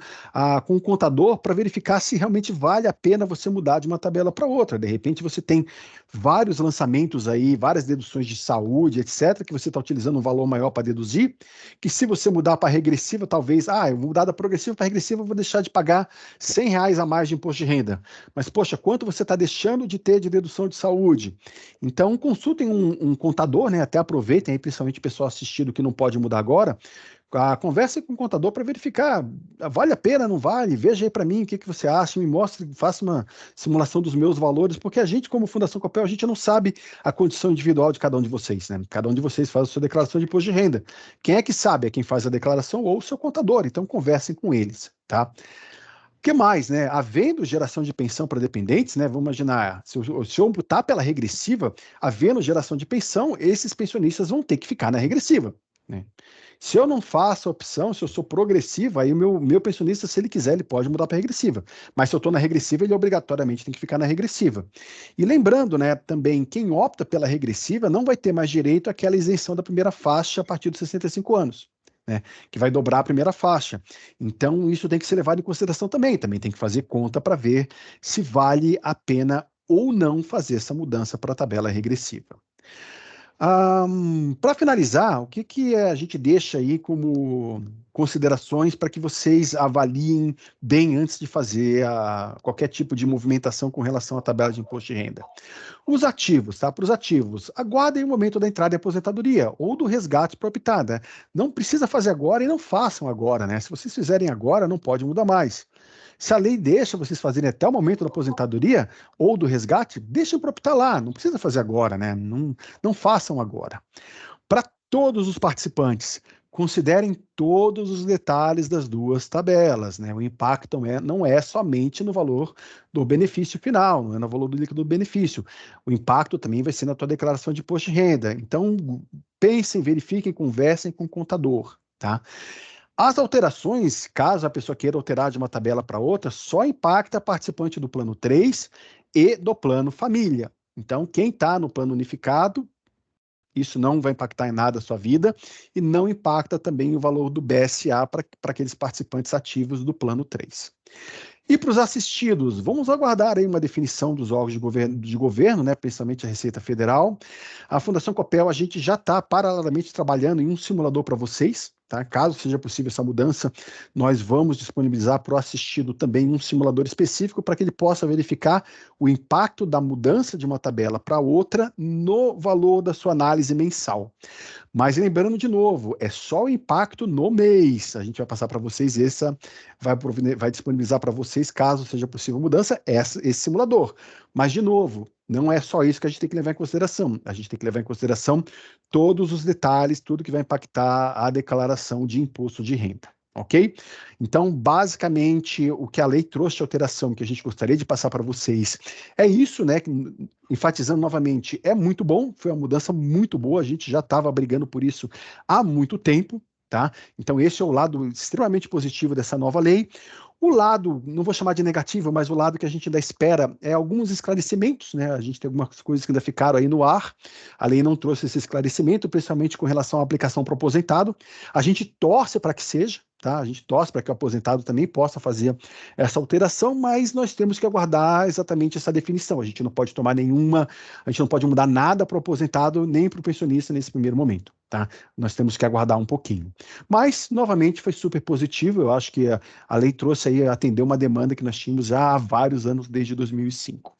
o contador para verificar se realmente vale a pena você mudar de uma tabela para outra. De repente você tem vários lançamentos aí, várias deduções de saúde, etc., que você está utilizando um valor maior para deduzir, que se você mudar para regressiva, talvez, eu vou mudar da progressiva para regressiva, eu vou deixar de pagar R$100 a mais de imposto de renda. Mas, poxa, quanto você está deixando de ter de dedução de saúde? Então, consultem um contador, né? Até aproveitem aí, principalmente o pessoal assistido que não pode mudar agora, converse com o contador para verificar, vale a pena, não vale? Veja aí para mim o que você acha, me mostre, faça uma simulação dos meus valores, porque a gente, como Fundação Copel, a gente não sabe a condição individual de cada um de vocês, né? Cada um de vocês faz a sua declaração de imposto de renda. Quem é que sabe? É quem faz a declaração ou o seu contador, então conversem com eles, tá? O que mais, né? Havendo geração de pensão para dependentes, né? Vamos imaginar, se eu optar pela regressiva, havendo geração de pensão, esses pensionistas vão ter que ficar na regressiva, né? Se eu não faço a opção, se eu sou progressivo, aí o meu pensionista, se ele quiser, ele pode mudar para regressiva. Mas se eu estou na regressiva, ele obrigatoriamente tem que ficar na regressiva. E lembrando, né, também, quem opta pela regressiva não vai ter mais direito àquela isenção da primeira faixa a partir dos 65 anos. Né, que vai dobrar a primeira faixa. Então, isso tem que ser levado em consideração também. Também tem que fazer conta para ver se vale a pena ou não fazer essa mudança para a tabela regressiva. Para finalizar, o que a gente deixa aí como considerações para que vocês avaliem bem antes de fazer qualquer tipo de movimentação com relação à tabela de imposto de renda? Os ativos, tá? Para os ativos, aguardem o momento da entrada em aposentadoria ou do resgate para optar, né? Não precisa fazer agora e não façam agora, né? Se vocês fizerem agora, não pode mudar mais. Se a lei deixa vocês fazerem até o momento da aposentadoria ou do resgate, deixem para optar lá, não precisa fazer agora, né? Não façam agora. Para Todos os participantes, considerem todos os detalhes das duas tabelas, né? O impacto não é somente no valor do benefício final, não é no valor do líquido do benefício. O impacto também vai ser na tua declaração de imposto de renda. Então, pensem, verifiquem, conversem com o contador, tá? As alterações, caso a pessoa queira alterar de uma tabela para outra, só impacta a participante do plano 3 e do plano família. Então, quem está no plano unificado, isso não vai impactar em nada a sua vida e não impacta também o valor do BSA para aqueles participantes ativos do plano 3. E para os assistidos, vamos aguardar aí uma definição dos órgãos de governo, né, principalmente a Receita Federal. A Fundação Copel, a gente já está paralelamente trabalhando em um simulador para vocês, tá? Caso seja possível essa mudança, nós vamos disponibilizar para o assistido também um simulador específico para que ele possa verificar o impacto da mudança de uma tabela para outra no valor da sua análise mensal. Mas lembrando de novo, é só o impacto no mês. A gente vai passar para vocês, vai disponibilizar para vocês, caso seja possível mudança, esse simulador. Mas, de novo, não é só isso que a gente tem que levar em consideração. A gente tem que levar em consideração todos os detalhes, tudo que vai impactar a declaração de imposto de renda. Ok? Então, basicamente, o que a lei trouxe de alteração que a gente gostaria de passar para vocês é isso, né? Enfatizando novamente, é muito bom, foi uma mudança muito boa, a gente já estava brigando por isso há muito tempo, tá? Então, esse é o lado extremamente positivo dessa nova lei. O lado, não vou chamar de negativo, mas o lado que a gente ainda espera é alguns esclarecimentos, né? A gente tem algumas coisas que ainda ficaram aí no ar. A lei não trouxe esse esclarecimento, principalmente com relação à aplicação para o aposentado. A gente torce para que seja, tá? A gente torce para que o aposentado também possa fazer essa alteração, mas nós temos que aguardar exatamente essa definição. A gente não pode tomar nenhuma, a gente não pode mudar nada para o aposentado nem para o pensionista nesse primeiro momento, tá? Nós temos que aguardar um pouquinho. Mas, novamente, foi super positivo. Eu acho que a lei trouxe aí, atendeu uma demanda que nós tínhamos já há vários anos, desde 2005.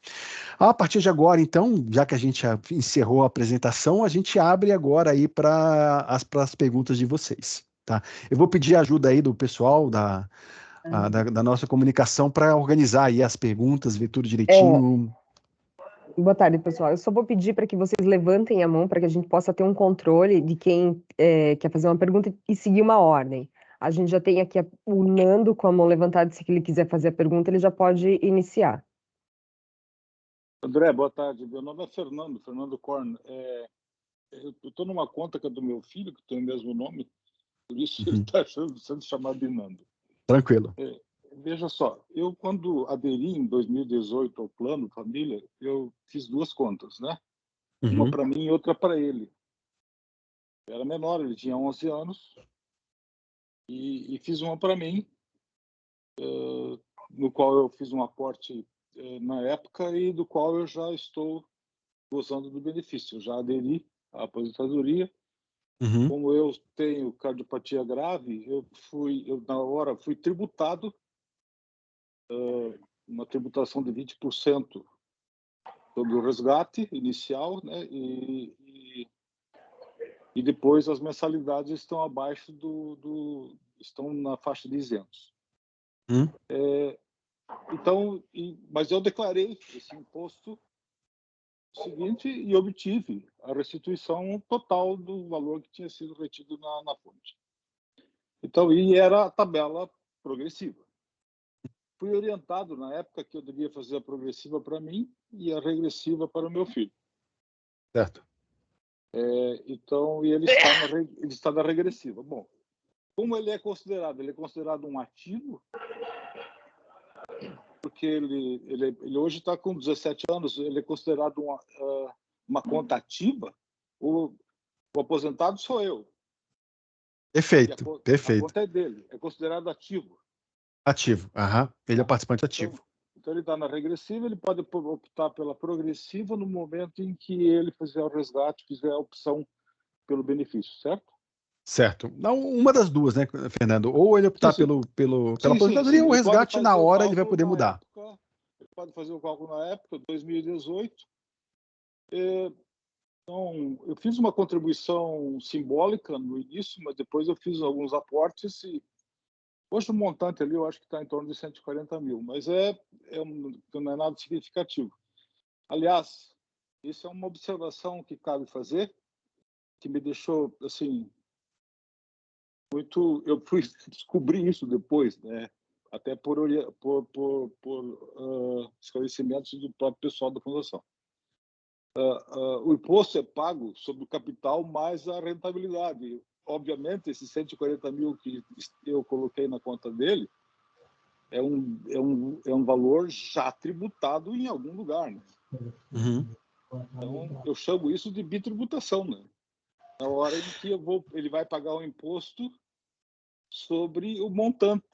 A partir de agora, então, já que a gente encerrou a apresentação, a gente abre agora aí para as perguntas de vocês, tá? Eu vou pedir ajuda aí do pessoal da nossa comunicação para organizar aí as perguntas, ver tudo direitinho. Boa tarde, pessoal. Eu só vou pedir para que vocês levantem a mão para que a gente possa ter um controle de quem quer fazer uma pergunta e seguir uma ordem. A gente já tem aqui o Nando com a mão levantada, se ele quiser fazer a pergunta, ele já pode iniciar. André, boa tarde. Meu nome é Fernando Korn. Eu estou numa conta que é do meu filho, que tem o mesmo nome, por isso ele está sendo chamado de Nando. Tranquilo. Veja só, eu quando aderi em 2018 ao Plano Família, eu fiz duas contas, né? Uma para mim e outra para ele. Era menor, ele tinha 11 anos, e fiz uma para mim, no qual eu fiz um aporte na época e do qual eu já estou gozando do benefício. Eu já aderi à aposentadoria. Como eu tenho cardiopatia grave, eu na hora fui tributado, uma tributação de 20% sobre o resgate inicial, né? E depois as mensalidades estão abaixo estão na faixa de isentos. Então, mas eu declarei esse imposto seguinte e obtive a restituição total do valor que tinha sido retido na fonte. Então, e era a tabela progressiva. Fui orientado na época que eu devia fazer a progressiva para mim e a regressiva para o meu filho. Certo. Então, e ele está na regressiva. Bom, como ele é considerado? Ele é considerado um ativo, porque ele hoje está com 17 anos, ele é considerado uma conta ativa. O aposentado sou eu. Perfeito, perfeito. A conta é dele, é considerado ativo. Ativo, ele é participante ativo. Então ele está na regressiva, ele pode optar pela progressiva no momento em que ele fizer o resgate, fizer a opção pelo benefício, certo? Certo. Não, uma das duas, né, Fernando? Ou ele optar pela aposentadoria ou o resgate na hora ele vai poder mudar. Ele pode fazer o cálculo na época, 2018. Então, eu fiz uma contribuição simbólica no início, mas depois eu fiz alguns aportes e hoje o montante ali eu acho que está em torno de 140 mil, mas não é nada significativo. Aliás, isso é uma observação que cabe fazer, que me deixou, assim, muito... Eu fui descobrir isso depois, né? Até por esclarecimentos do próprio pessoal da Fundação. O imposto é pago sobre o capital mais a rentabilidade. Obviamente, esses 140 mil que eu coloquei na conta dele é um valor já tributado em algum lugar, né? Uhum. Então, eu chamo isso de bitributação, né? Na hora em que ele vai pagar o imposto sobre o montante,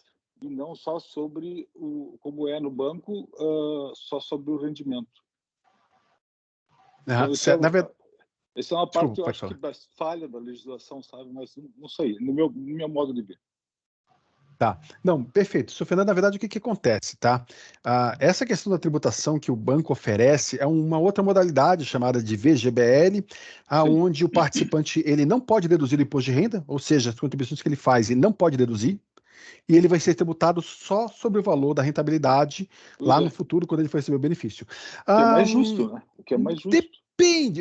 e não só sobre, como é no banco, só sobre o rendimento. Então, Essa é uma parte, Desculpa, eu pode acho que falar. falha da legislação, sabe? Mas não sei, no meu modo de ver. Tá. Não, perfeito. Sr. Fernando, na verdade, o que acontece, tá? Essa questão da tributação que o banco oferece é uma outra modalidade chamada de VGBL, aonde o participante ele não pode deduzir o imposto de renda, ou seja, as contribuições que ele faz, ele não pode deduzir, e ele vai ser tributado só sobre o valor da rentabilidade lá no futuro, quando ele for receber o benefício. O que é mais justo, né? O que é mais justo.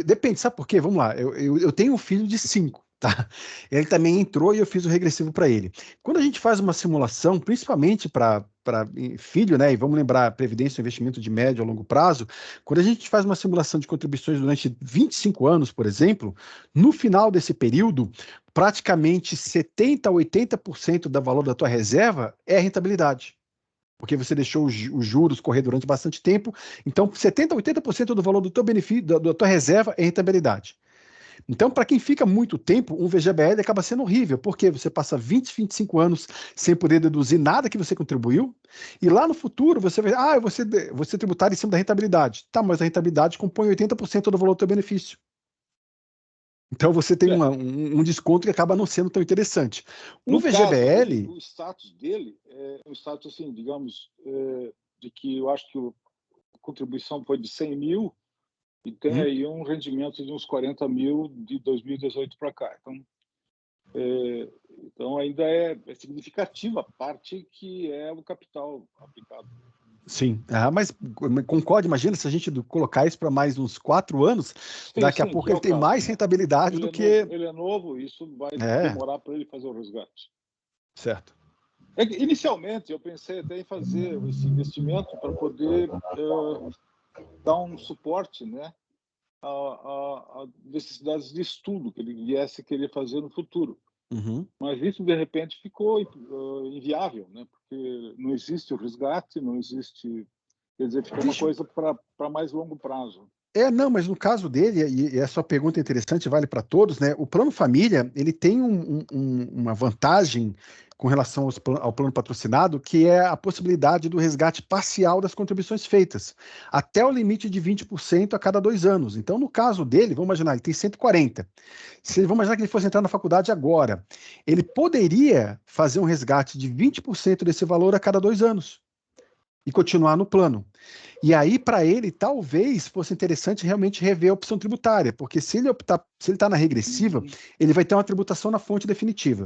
Depende, sabe por quê? Vamos lá, eu tenho um filho de 5, tá? Ele também entrou e eu fiz o regressivo para ele. Quando a gente faz uma simulação, principalmente para filho, né? E vamos lembrar, previdência é um investimento de médio a longo prazo. Quando a gente faz uma simulação de contribuições durante 25 anos, por exemplo, no final desse período, praticamente 70% a 80% do valor da tua reserva é rentabilidade. Porque você deixou os juros correr durante bastante tempo. Então, 70% a 80% do valor do teu benefício, da tua reserva é rentabilidade. Então, para quem fica muito tempo, um VGBL acaba sendo horrível, porque você passa 20, 25 anos sem poder deduzir nada que você contribuiu, e lá no futuro você vai, eu vou ser tributário em cima da rentabilidade. Tá, mas a rentabilidade compõe 80% do valor do teu benefício. Então você tem um desconto que acaba não sendo tão interessante. No VGBL... caso, o status dele é um status, assim, digamos, de que eu acho que a contribuição foi de 100 mil e tem aí um rendimento de uns 40 mil de 2018 para cá. Então ainda é significativa a parte que é o capital aplicado. Sim, mas concorde, imagina se a gente colocar isso para mais uns 4 anos, daqui a pouco ele tem mais rentabilidade do que... Ele é novo, isso vai demorar para ele fazer o resgate. Certo. Inicialmente, eu pensei até em fazer esse investimento para poder dar um suporte, né, a necessidades de estudo que ele viesse querer fazer no futuro. Uhum. Mas isso, de repente, ficou inviável, né? Porque não existe o resgate, não existe... Quer dizer, fica uma coisa para mais longo prazo. Não, mas no caso dele, e a sua pergunta é interessante, vale para todos, né? O Plano Família, ele tem uma vantagem com relação ao plano patrocinado, que é a possibilidade do resgate parcial das contribuições feitas, até o limite de 20% a cada 2 anos. Então, no caso dele, vamos imaginar, ele tem 140. Vamos imaginar que ele fosse entrar na faculdade agora. Ele poderia fazer um resgate de 20% desse valor a cada 2 anos e continuar no plano. E aí, para ele, talvez fosse interessante realmente rever a opção tributária, porque se ele está na regressiva, ele vai ter uma tributação na fonte definitiva.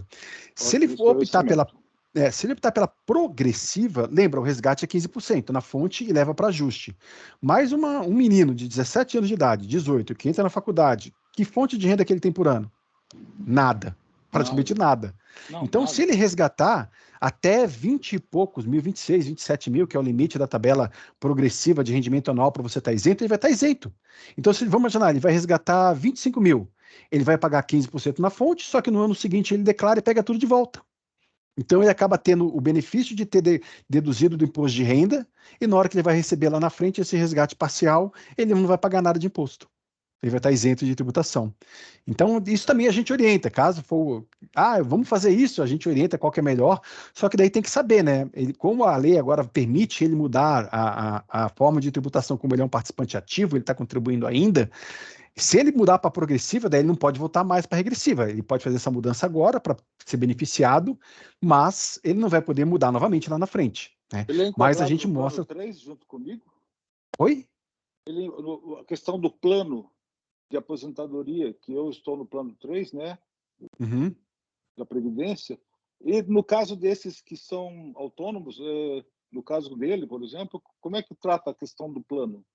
Se ele optar pela progressiva, lembra, o resgate é 15% na fonte e leva para ajuste. Mas um menino de 17 anos de idade, 18, que entra na faculdade, que fonte de renda que ele tem por ano? Nada. Praticamente nada. Então, nada. Se ele resgatar até 20 e poucos mil, 26, 27 mil, que é o limite da tabela progressiva de rendimento anual para você estar isento, ele vai estar isento. Então, vamos imaginar, ele vai resgatar 25 mil. Ele vai pagar 15% na fonte, só que no ano seguinte ele declara e pega tudo de volta. Então, ele acaba tendo o benefício de ter deduzido do imposto de renda, e na hora que ele vai receber lá na frente esse resgate parcial, ele não vai pagar nada de imposto. Ele vai estar isento de tributação. Então, isso também a gente orienta. Caso for, vamos fazer isso, a gente orienta qual que é melhor, só que daí tem que saber, né? Como a lei agora permite ele mudar a forma de tributação, como ele é um participante ativo, ele está contribuindo ainda, se ele mudar para progressiva, daí ele não pode voltar mais para regressiva. Ele pode fazer essa mudança agora para ser beneficiado, mas ele não vai poder mudar novamente lá na frente. Né? Ele é mas a gente mostra... plano 3 junto comigo? Oi? A questão do plano de aposentadoria, que eu estou no plano 3, né? Uhum. Da Previdência. E no caso desses que são autônomos, no caso dele, por exemplo, como é que trata a questão do plano?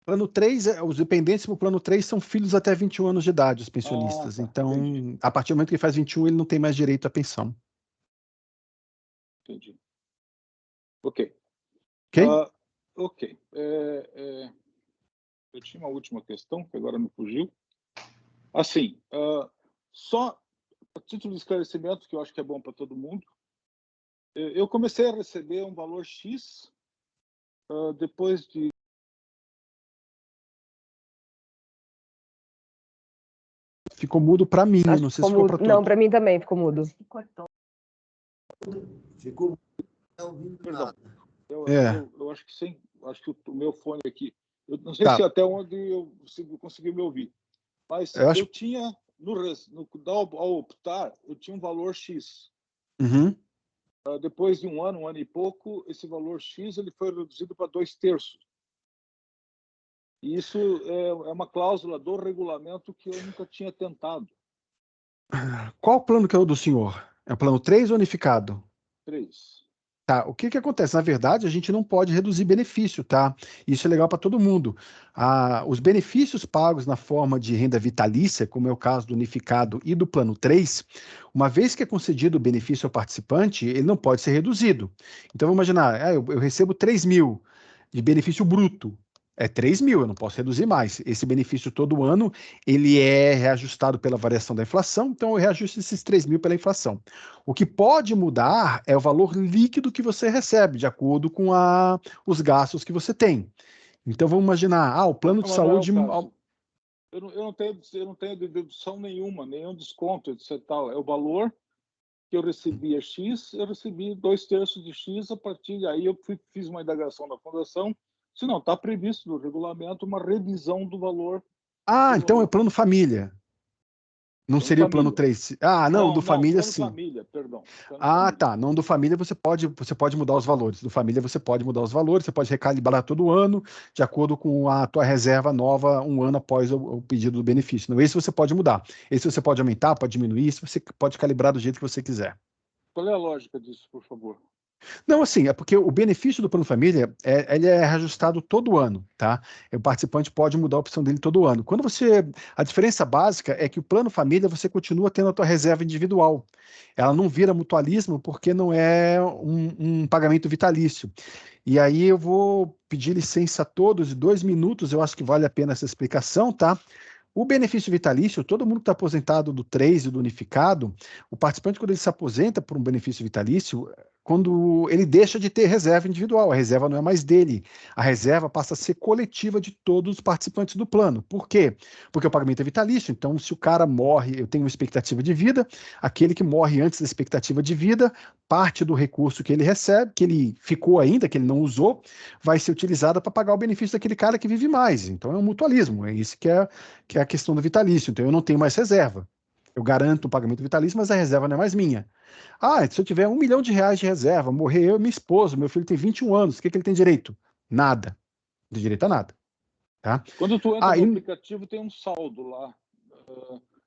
Plano 3, os dependentes do plano 3 são filhos até 21 anos de idade, os pensionistas. Tá, Então, entendi. a partir do momento que ele faz 21, ele não tem mais direito à pensão. Entendi. Ok. Ok? Ok. Eu tinha uma última questão, que agora me fugiu. Assim, só a título de esclarecimento, que eu acho que é bom para todo mundo, eu comecei a receber um valor X depois de... Ficou mudo para mim, eu não sei se ficou para todos. Não, para mim também ficou mudo. Ficou não ouvindo Perdão. nada. Eu acho que sim. Acho que o meu fone aqui... Eu não sei se até onde eu consegui me ouvir. Mas eu tinha, ao optar, eu tinha um valor X. Uhum. Depois de um ano e pouco, esse valor X ele foi reduzido para 2/3. E isso é uma cláusula do regulamento que eu nunca tinha tentado. Qual plano que é o do senhor? É o plano 3 ou unificado? 3. Tá, o que acontece? Na verdade, a gente não pode reduzir benefício, tá? Isso é legal para todo mundo. Os benefícios pagos na forma de renda vitalícia, como é o caso do unificado e do plano 3, uma vez que é concedido o benefício ao participante, ele não pode ser reduzido. Então, vamos imaginar, eu recebo 3 mil de benefício bruto. É 3 mil, eu não posso reduzir mais. Esse benefício todo ano, ele é reajustado pela variação da inflação, então eu reajusto esses 3 mil pela inflação. O que pode mudar é o valor líquido que você recebe, de acordo com os gastos que você tem. Então vamos imaginar, o plano de saúde... Eu não tenho dedução nenhuma, nenhum desconto, etc. Tal. É o valor que eu recebia X, eu recebi 2/3 de X, a partir daí eu fiz uma indagação da fundação, se não, está previsto no regulamento uma revisão do valor. Então é plano família. Não seria o plano 3. Não, do família plano sim. Família, perdão. Tá. Não, do família você pode mudar os valores. Do família você pode mudar os valores, você pode recalibrar todo ano, de acordo com a tua reserva nova, um ano após o pedido do benefício. Não, esse você pode mudar. Esse você pode aumentar, pode diminuir, isso você pode calibrar do jeito que você quiser. Qual é a lógica disso, por favor? Não, assim, é porque o benefício do plano família, ele é reajustado todo ano, tá? O participante pode mudar a opção dele todo ano. A diferença básica é que o plano família, você continua tendo a tua reserva individual. Ela não vira mutualismo porque não é um pagamento vitalício. E aí eu vou pedir licença a todos, de 2 minutos, eu acho que vale a pena essa explicação, tá? O benefício vitalício, todo mundo que está aposentado do 3 e do unificado, o participante, quando ele se aposenta por um benefício vitalício, quando ele deixa de ter reserva individual, a reserva não é mais dele, a reserva passa a ser coletiva de todos os participantes do plano. Por quê? Porque o pagamento é vitalício, então se o cara morre, eu tenho uma expectativa de vida, aquele que morre antes da expectativa de vida, parte do recurso que ele recebe, que ele ficou ainda, que ele não usou, vai ser utilizada para pagar o benefício daquele cara que vive mais. Então é um mutualismo, é isso que é a questão do vitalício. Então eu não tenho mais reserva. Eu garanto o pagamento vitalício, mas a reserva não é mais minha. Se eu tiver R$1 milhão de reserva, morrer eu e minha esposa, meu filho tem 21 anos, o que ele tem direito? Nada. Não tem direito a nada. Tá? Quando tu entra no aplicativo, tem um saldo lá.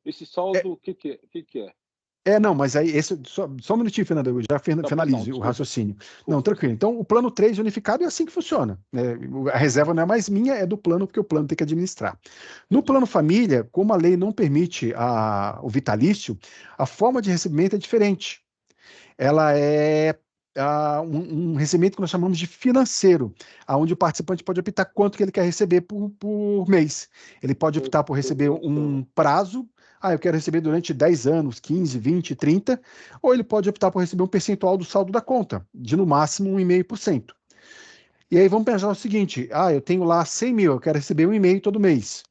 Esse saldo, o que é? Não, mas aí, só um minutinho, Fernando, eu já finalizo o raciocínio. Não, tranquilo. Então, o plano 3 unificado é assim que funciona. A reserva não é mais minha, é do plano, porque o plano tem que administrar. No plano família, como a lei não permite o vitalício, a forma de recebimento é diferente. Ela é um recebimento que nós chamamos de financeiro, onde o participante pode optar quanto que ele quer receber por mês. Ele pode optar por receber um prazo, eu quero receber durante 10 anos, 15, 20, 30, ou ele pode optar por receber um percentual do saldo da conta, de no máximo 1,5%. E aí vamos pensar o seguinte, eu tenho lá 100 mil, eu quero receber 1,5 todo mês.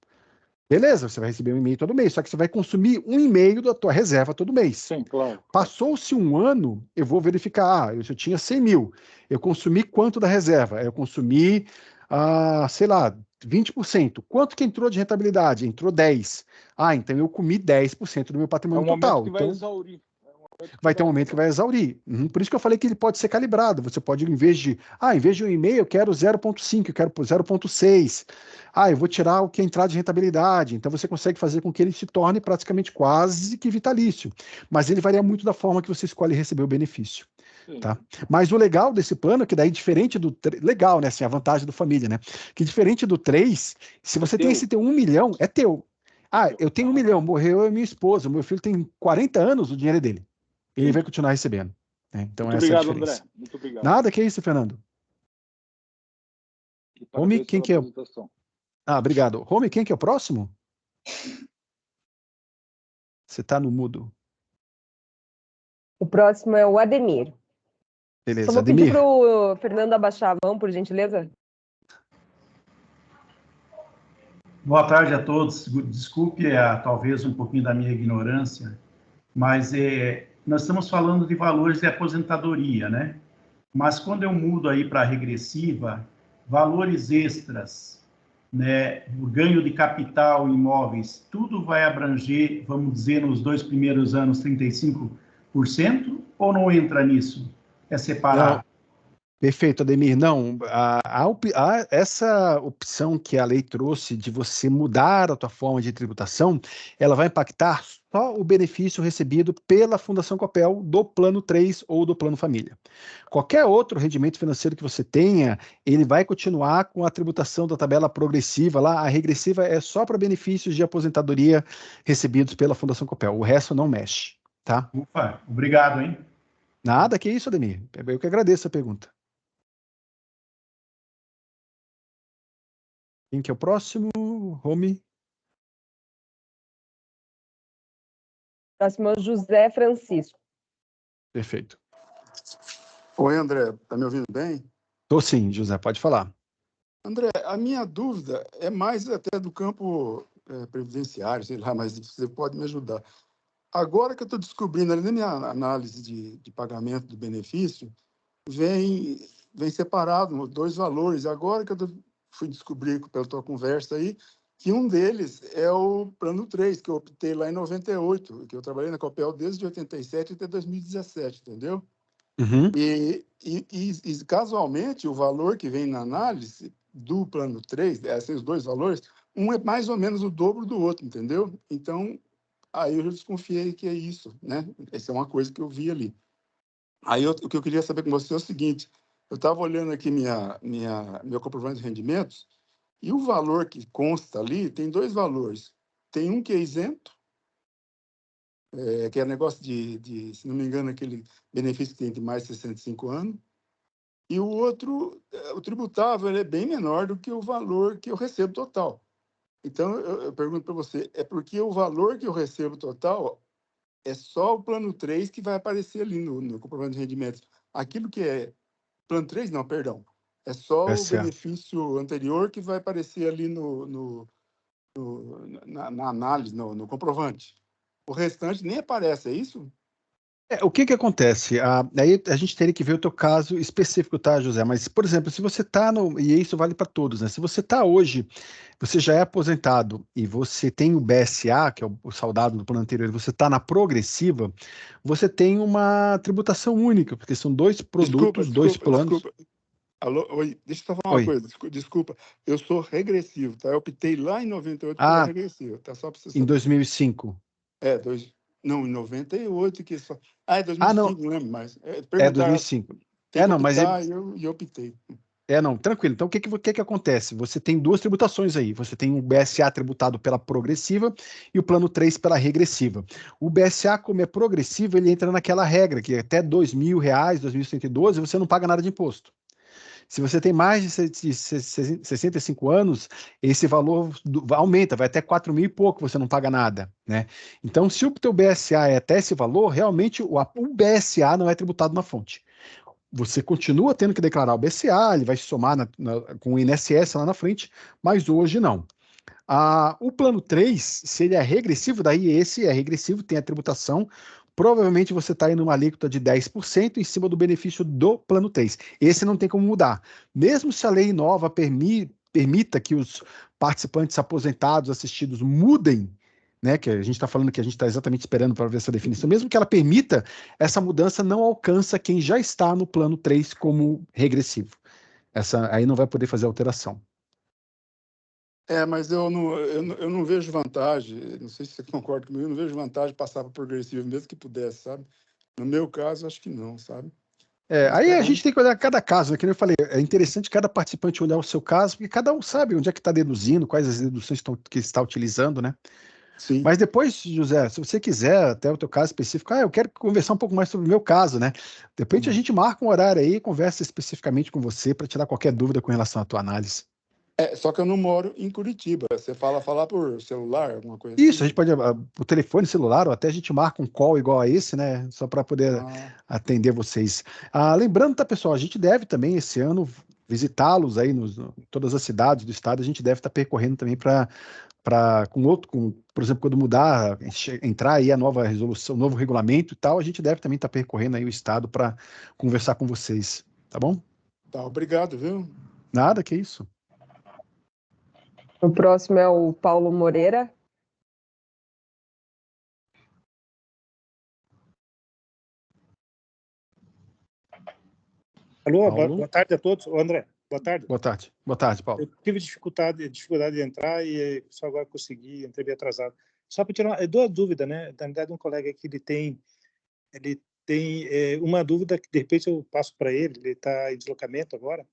Beleza, você vai receber 1,5 todo mês, só que você vai consumir 1,5 da tua reserva todo mês. Sim, claro. Passou-se um ano, eu vou verificar, eu tinha 100 mil, eu consumi quanto da reserva? Eu consumi, sei lá, 20%. Quanto que entrou de rentabilidade? Entrou 10%. Então eu comi 10% do meu patrimônio total. Que vai exaurir. Vai ter um momento que vai exaurir. Por isso que eu falei que ele pode ser calibrado. Você pode, em vez de 1,5, eu quero 0,5, eu quero 0,6. Eu vou tirar o que entrar de rentabilidade. Então você consegue fazer com que ele se torne praticamente quase que vitalício. Mas ele varia muito da forma que você escolhe receber o benefício. Sim. Tá? Mas o legal desse plano é que daí, diferente do... Legal, né? Assim, a vantagem do família, né? Que diferente do 3, se você tem teu. esse teu 1 milhão, é teu. Ah, teu. eu tenho 1 milhão, morreu a minha esposa, meu filho tem 40 anos, o dinheiro é dele. Ele vai continuar recebendo. Né? Então, Muito essa é a obrigado, diferença. André. Muito obrigado. Nada, que isso, Fernando. E Rome, parabéns quem pela que é? apresentação. Ah, obrigado. Rome, quem que é o próximo? Você tá no mudo. O próximo é o Ademir. Só Beleza, vou pedir Ademir. para o Fernando abaixar a mão, por gentileza. Boa tarde a todos. Desculpe talvez um pouquinho da minha ignorância, mas nós estamos falando de valores de aposentadoria, né? Mas quando eu mudo aí para regressiva, valores extras, né, o ganho de capital em imóveis, tudo vai abranger, vamos dizer, nos 2 primeiros anos, 35%? Ou não entra nisso? É separado? Não. Perfeito, Ademir. Não, essa opção que a lei trouxe de você mudar a tua forma de tributação, ela vai impactar só o benefício recebido pela Fundação Copel do Plano 3 ou do Plano Família. Qualquer outro rendimento financeiro que você tenha, ele vai continuar com a tributação da tabela progressiva lá. A regressiva é só para benefícios de aposentadoria recebidos pela Fundação Copel. O resto não mexe, tá? Ufa, obrigado, hein? Nada, que isso, Ademir. Eu que agradeço a pergunta. Quem que é o próximo? Rome. Próximo é o José Francisco. Perfeito. Oi, André, tá me ouvindo bem? Tô sim, José, pode falar. André, a minha dúvida é mais até do campo previdenciário, sei lá, mas você pode me ajudar. Agora que eu estou descobrindo, ali na minha análise de pagamento do benefício, vem separado 2 valores. Agora que fui descobrir pela tua conversa aí, que um deles é o plano 3, que eu optei lá em 98, que eu trabalhei na Copel desde 87 até 2017, entendeu? Uhum. E casualmente, o valor que vem na análise do plano 3, assim, os 2 valores, um é mais ou menos o dobro do outro, entendeu? Então, aí eu já desconfiei que é isso, né? Essa é uma coisa que eu vi ali. Aí o que eu queria saber com você é o seguinte, eu estava olhando aqui meu comprovante de rendimentos, e o valor que consta ali tem 2 valores. Tem um que é isento, que é negócio se não me engano, aquele benefício que tem de mais de 65 anos, e o outro, o tributável, ele é bem menor do que o valor que eu recebo total. Então, eu pergunto para você, é porque o valor que eu recebo total é só o plano 3 que vai aparecer ali no comprovante de rendimentos. Aquilo que é plano 3, não, perdão, é só o PSA. benefício anterior que vai aparecer ali na análise, no comprovante. O restante nem aparece, é isso? O que acontece? Aí a gente teria que ver o teu caso específico, tá, José? Mas, por exemplo, se você está e isso vale para todos, né? Se você está hoje, você já é aposentado e você tem o BSA, que é o saudado do plano anterior, você está na progressiva, você tem uma tributação única, porque são 2 produtos, 2 planos. Desculpa. Alô, oi, deixa eu só falar uma Oi. coisa, desculpa, eu sou regressivo, tá? Eu optei lá em 98 pela regressiva, tá? Só para você saber. Em 2005. Não, em 98 que só... é 2005, não. Não lembro mais. É 2005. Tem que não, mas optar e eu optei. não, tranquilo. Então, o que acontece? Você tem 2 tributações aí. Você tem o BSA tributado pela progressiva e o plano 3 pela regressiva. O BSA, como é progressivo, ele entra naquela regra que até R$2.000, 2.112, você não paga nada de imposto. Se você tem mais de 65 anos, esse valor aumenta, vai até 4.000 e pouco, você não paga nada, né? Então, se o teu BSA é até esse valor, realmente o BSA não é tributado na fonte. Você continua tendo que declarar o BSA, ele vai se somar com o INSS lá na frente, mas hoje não. O plano 3, se ele é regressivo, daí esse é regressivo, tem a tributação, provavelmente você está indo numa alíquota de 10% em cima do benefício do plano 3. Esse não tem como mudar. Mesmo se a lei nova permita que os participantes aposentados assistidos mudem, né, que a gente está falando que a gente está exatamente esperando para ver essa definição, mesmo que ela permita, essa mudança não alcança quem já está no plano 3 como regressivo. Aí não vai poder fazer alteração. Mas eu não vejo vantagem, não sei se você concorda comigo, eu não vejo vantagem passar para progressivo, mesmo que pudesse, sabe? No meu caso, acho que não, sabe? Aí a gente tem que olhar cada caso, né? Que nem eu falei, é interessante cada participante olhar o seu caso, porque cada um sabe onde é que está deduzindo, quais as deduções que está utilizando, né? Sim. Mas depois, José, se você quiser, até o teu caso específico, eu quero conversar um pouco mais sobre o meu caso, né? De repente a gente marca um horário aí e conversa especificamente com você para tirar qualquer dúvida com relação à tua análise. Só que eu não moro em Curitiba. Você falar por celular, alguma coisa Isso, assim? a gente pode, por telefone, celular, ou até a gente marca um call igual a esse, né? Só para poder atender vocês. Lembrando, tá, pessoal, a gente deve também esse ano visitá-los aí em todas as cidades do estado, a gente deve estar percorrendo também por exemplo, quando mudar, entrar aí a nova resolução, o novo regulamento e tal, a gente deve também estar percorrendo aí o estado para conversar com vocês, tá bom? Tá, obrigado, viu? Nada, que isso. O próximo é o Paulo Moreira. Alô, boa tarde a todos. Ô, André, boa tarde. Boa tarde, Paulo. Eu tive dificuldade de entrar e só agora consegui, entrei meio atrasado. Só para tirar duas dúvidas, né? Na verdade, um colega aqui, ele tem uma dúvida que, de repente, eu passo para ele está em deslocamento agora,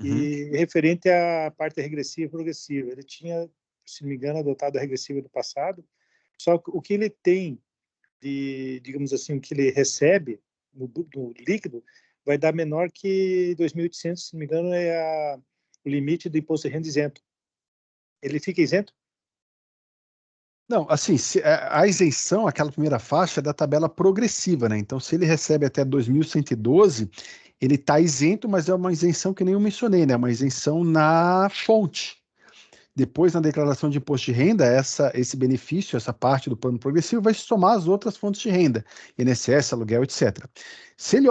e referente à parte regressiva e progressiva. Ele tinha, se não me engano, adotado a regressiva do passado, só que o que ele tem digamos assim, o que ele recebe no líquido vai dar menor que 2.800, se não me engano, o limite do imposto de renda isento. Ele fica isento? Não, assim, a isenção, aquela primeira faixa, é da tabela progressiva, né? Então, se ele recebe até 2.112, ele está isento, mas é uma isenção que nem eu mencionei, né? Uma isenção na fonte. Depois, na declaração de imposto de renda, esse benefício, essa parte do plano progressivo, vai se somar às outras fontes de renda, INSS, aluguel, etc. Se ele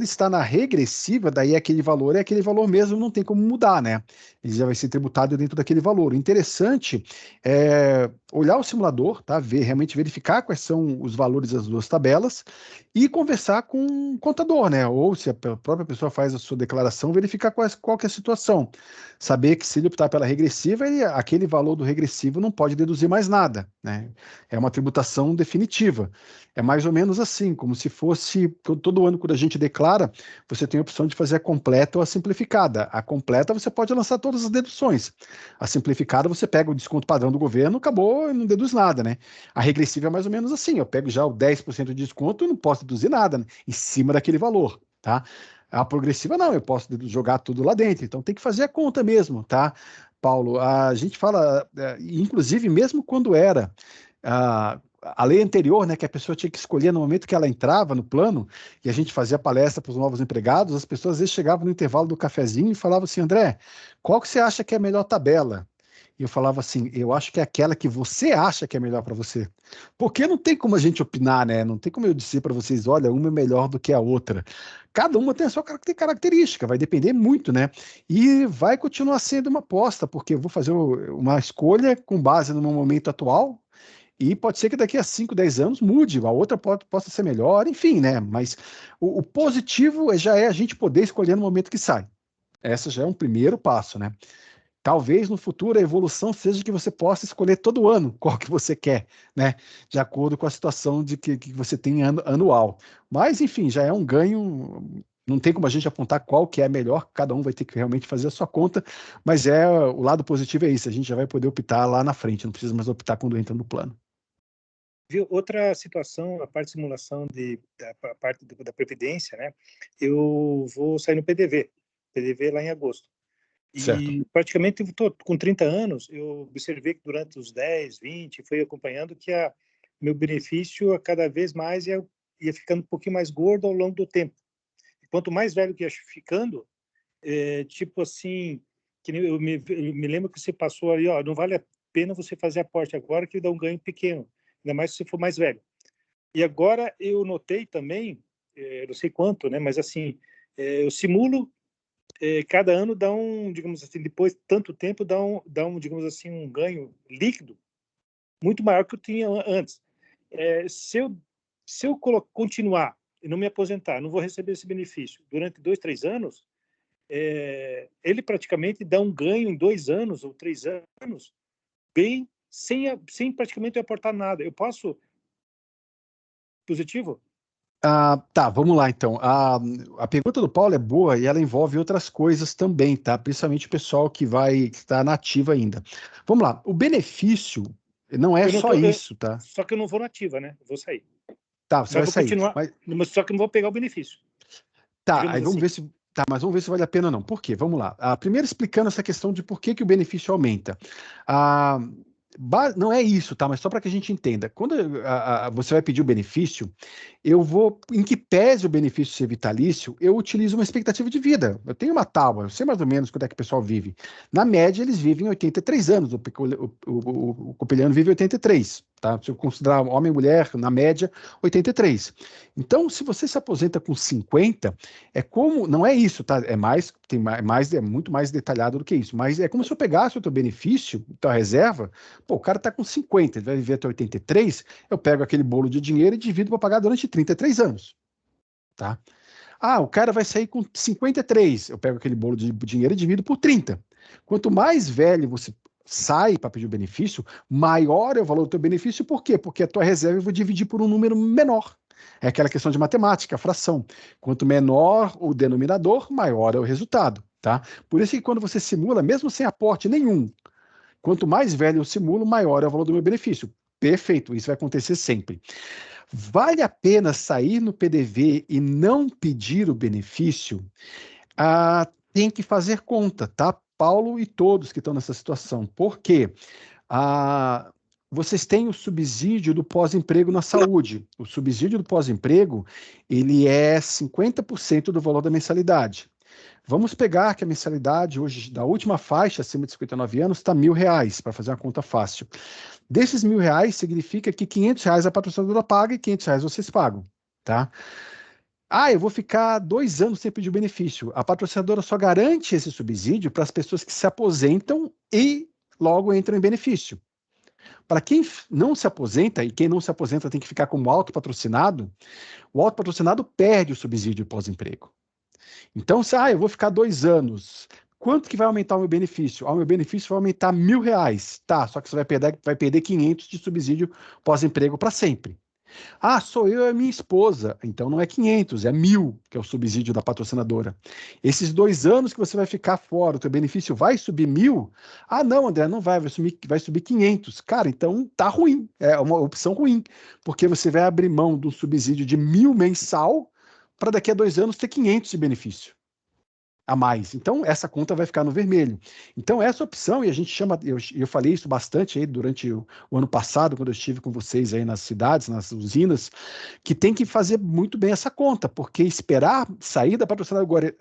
está na regressiva, daí aquele valor é aquele valor mesmo, não tem como mudar, né? Ele já vai ser tributado dentro daquele valor. O interessante é olhar o simulador, tá? Realmente verificar quais são os valores das duas tabelas e conversar com o contador, né? Ou se a própria pessoa faz a sua declaração, verificar qual que é a situação. Saber que se ele optar pela regressiva, aquele valor do regressivo não pode deduzir mais nada, né? É uma tributação definitiva. É mais ou menos assim, como se fosse todo ano, quando a gente declara, você tem a opção de fazer a completa ou a simplificada. A completa você pode lançar todas as deduções. A simplificada você pega o desconto padrão do governo, acabou e não deduz nada, né? A regressiva é mais ou menos assim, eu pego já o 10% de desconto e não posso deduzir nada, né, em cima daquele valor, tá? A progressiva não, eu posso jogar tudo lá dentro, então tem que fazer a conta mesmo, tá, Paulo? A gente fala, inclusive mesmo quando era a lei anterior, né, que a pessoa tinha que escolher no momento que ela entrava no plano, e a gente fazia palestra para os novos empregados, as pessoas às vezes chegavam no intervalo do cafezinho e falavam assim, André, qual que você acha que é a melhor tabela? E eu falava assim, eu acho que é aquela que você acha que é melhor para você. Porque não tem como a gente opinar, né? Não tem como eu dizer para vocês, olha, uma é melhor do que a outra. Cada uma tem a sua característica, vai depender muito, né? E vai continuar sendo uma aposta, porque eu vou fazer uma escolha com base no meu momento atual, e pode ser que daqui a 5, 10 anos mude, a outra possa ser melhor, enfim, né? Mas o positivo já é a gente poder escolher no momento que sai. Essa já é um primeiro passo, né? Talvez no futuro a evolução seja que você possa escolher todo ano qual que você quer, né? De acordo com a situação que você tem anual. Mas, enfim, já é um ganho. Não tem como a gente apontar qual que é melhor, cada um vai ter que realmente fazer a sua conta, mas o lado positivo é isso, a gente já vai poder optar lá na frente, não precisa mais optar quando entra no plano. Viu? Outra situação, a parte de simulação da parte da Previdência, né? Eu vou sair no PDV lá em agosto. Certo. E praticamente com 30 anos, eu observei que durante os 10, 20, fui acompanhando que meu benefício cada vez mais ia ficando um pouquinho mais gordo ao longo do tempo. E quanto mais velho que ia ficando, tipo assim, que eu me lembro que você passou ali, ó, não vale a pena você fazer aporte agora que dá um ganho pequeno, ainda mais se você for mais velho. E agora eu notei também, não sei quanto, né, mas assim, eu simulo, cada ano dá digamos assim, depois de tanto tempo, dá digamos assim, um ganho líquido muito maior que eu tinha antes. Se eu continuar e não me aposentar, não vou receber esse benefício durante 2, 3 anos, ele praticamente dá um ganho em 2 anos ou 3 anos, bem, sem praticamente eu aportar nada. Eu posso... Positivo? Tá, vamos lá então. A pergunta do Paulo é boa e ela envolve outras coisas também, tá? Principalmente o pessoal que está na ativa ainda. Vamos lá, o benefício não é só isso, tá? Só que eu não vou na ativa, né? Eu vou sair. Tá, você vai sair. Continuar, mas só que eu não vou pegar o benefício. Tá, aí vamos ver se. Tá, mas vamos ver se vale a pena ou não. Por quê? Vamos lá. Primeiro explicando essa questão de por que o benefício aumenta. Não é isso, tá? Mas só para que a gente entenda. Quando você vai pedir o benefício, em que pese o benefício ser vitalício, eu utilizo uma expectativa de vida. Eu tenho uma tábua, eu sei mais ou menos quanto é que o pessoal vive. Na média, eles vivem 83 anos. O copeliano vive 83, tá? Se eu considerar homem e mulher, na média, 83. Então, se você se aposenta com 50, não é isso, tá? É muito mais detalhado do que isso. Mas é como se eu pegasse o teu benefício, tua reserva. Pô, o cara tá com 50, ele vai viver até 83, eu pego aquele bolo de dinheiro e divido para pagar durante 33 anos, tá? O cara vai sair com 53, eu pego aquele bolo de dinheiro e divido por 30. Quanto mais velho você sai para pedir o benefício, maior é o valor do teu benefício, por quê? Porque a tua reserva eu vou dividir por um número menor. É aquela questão de matemática, a fração. Quanto menor o denominador, maior é o resultado, tá? Por isso que quando você simula, mesmo sem aporte nenhum, quanto mais velho eu simulo, maior é o valor do meu benefício. Perfeito, isso vai acontecer sempre. Vale a pena sair no PDV e não pedir o benefício? Tem que fazer conta, tá? Paulo e todos que estão nessa situação. Por quê? Vocês têm o subsídio do pós-emprego na saúde. O subsídio do pós-emprego, ele é 50% do valor da mensalidade. Vamos pegar que a mensalidade hoje, da última faixa, acima de 59 anos, está R$1.000, para fazer uma conta fácil. Desses R$1.000, significa que R$500 a patrocinadora paga e R$500 vocês pagam, tá? Eu vou ficar 2 anos sem pedir o benefício. A patrocinadora só garante esse subsídio para as pessoas que se aposentam e logo entram em benefício. Para quem não se aposenta, e quem não se aposenta tem que ficar como autopatrocinado, o autopatrocinado perde o subsídio pós-emprego. Então, eu vou ficar 2 anos, quanto que vai aumentar o meu benefício? O meu benefício vai aumentar R$1.000, tá? Só que você vai perder 500 de subsídio pós-emprego para sempre. Sou eu e a minha esposa. Então não é 500, é 1.000, que é o subsídio da patrocinadora. Esses 2 anos que você vai ficar fora, o teu benefício vai subir 1.000? Não, André, não vai subir 500. Cara, então tá ruim, é uma opção ruim, porque você vai abrir mão do subsídio de 1.000 mensal para daqui a 2 anos ter 500 de benefício a mais. Então, essa conta vai ficar no vermelho. Então, essa opção, e a gente chama, eu falei isso bastante aí durante o ano passado, quando eu estive com vocês aí nas cidades, nas usinas, que tem que fazer muito bem essa conta, porque esperar sair da patrocinadora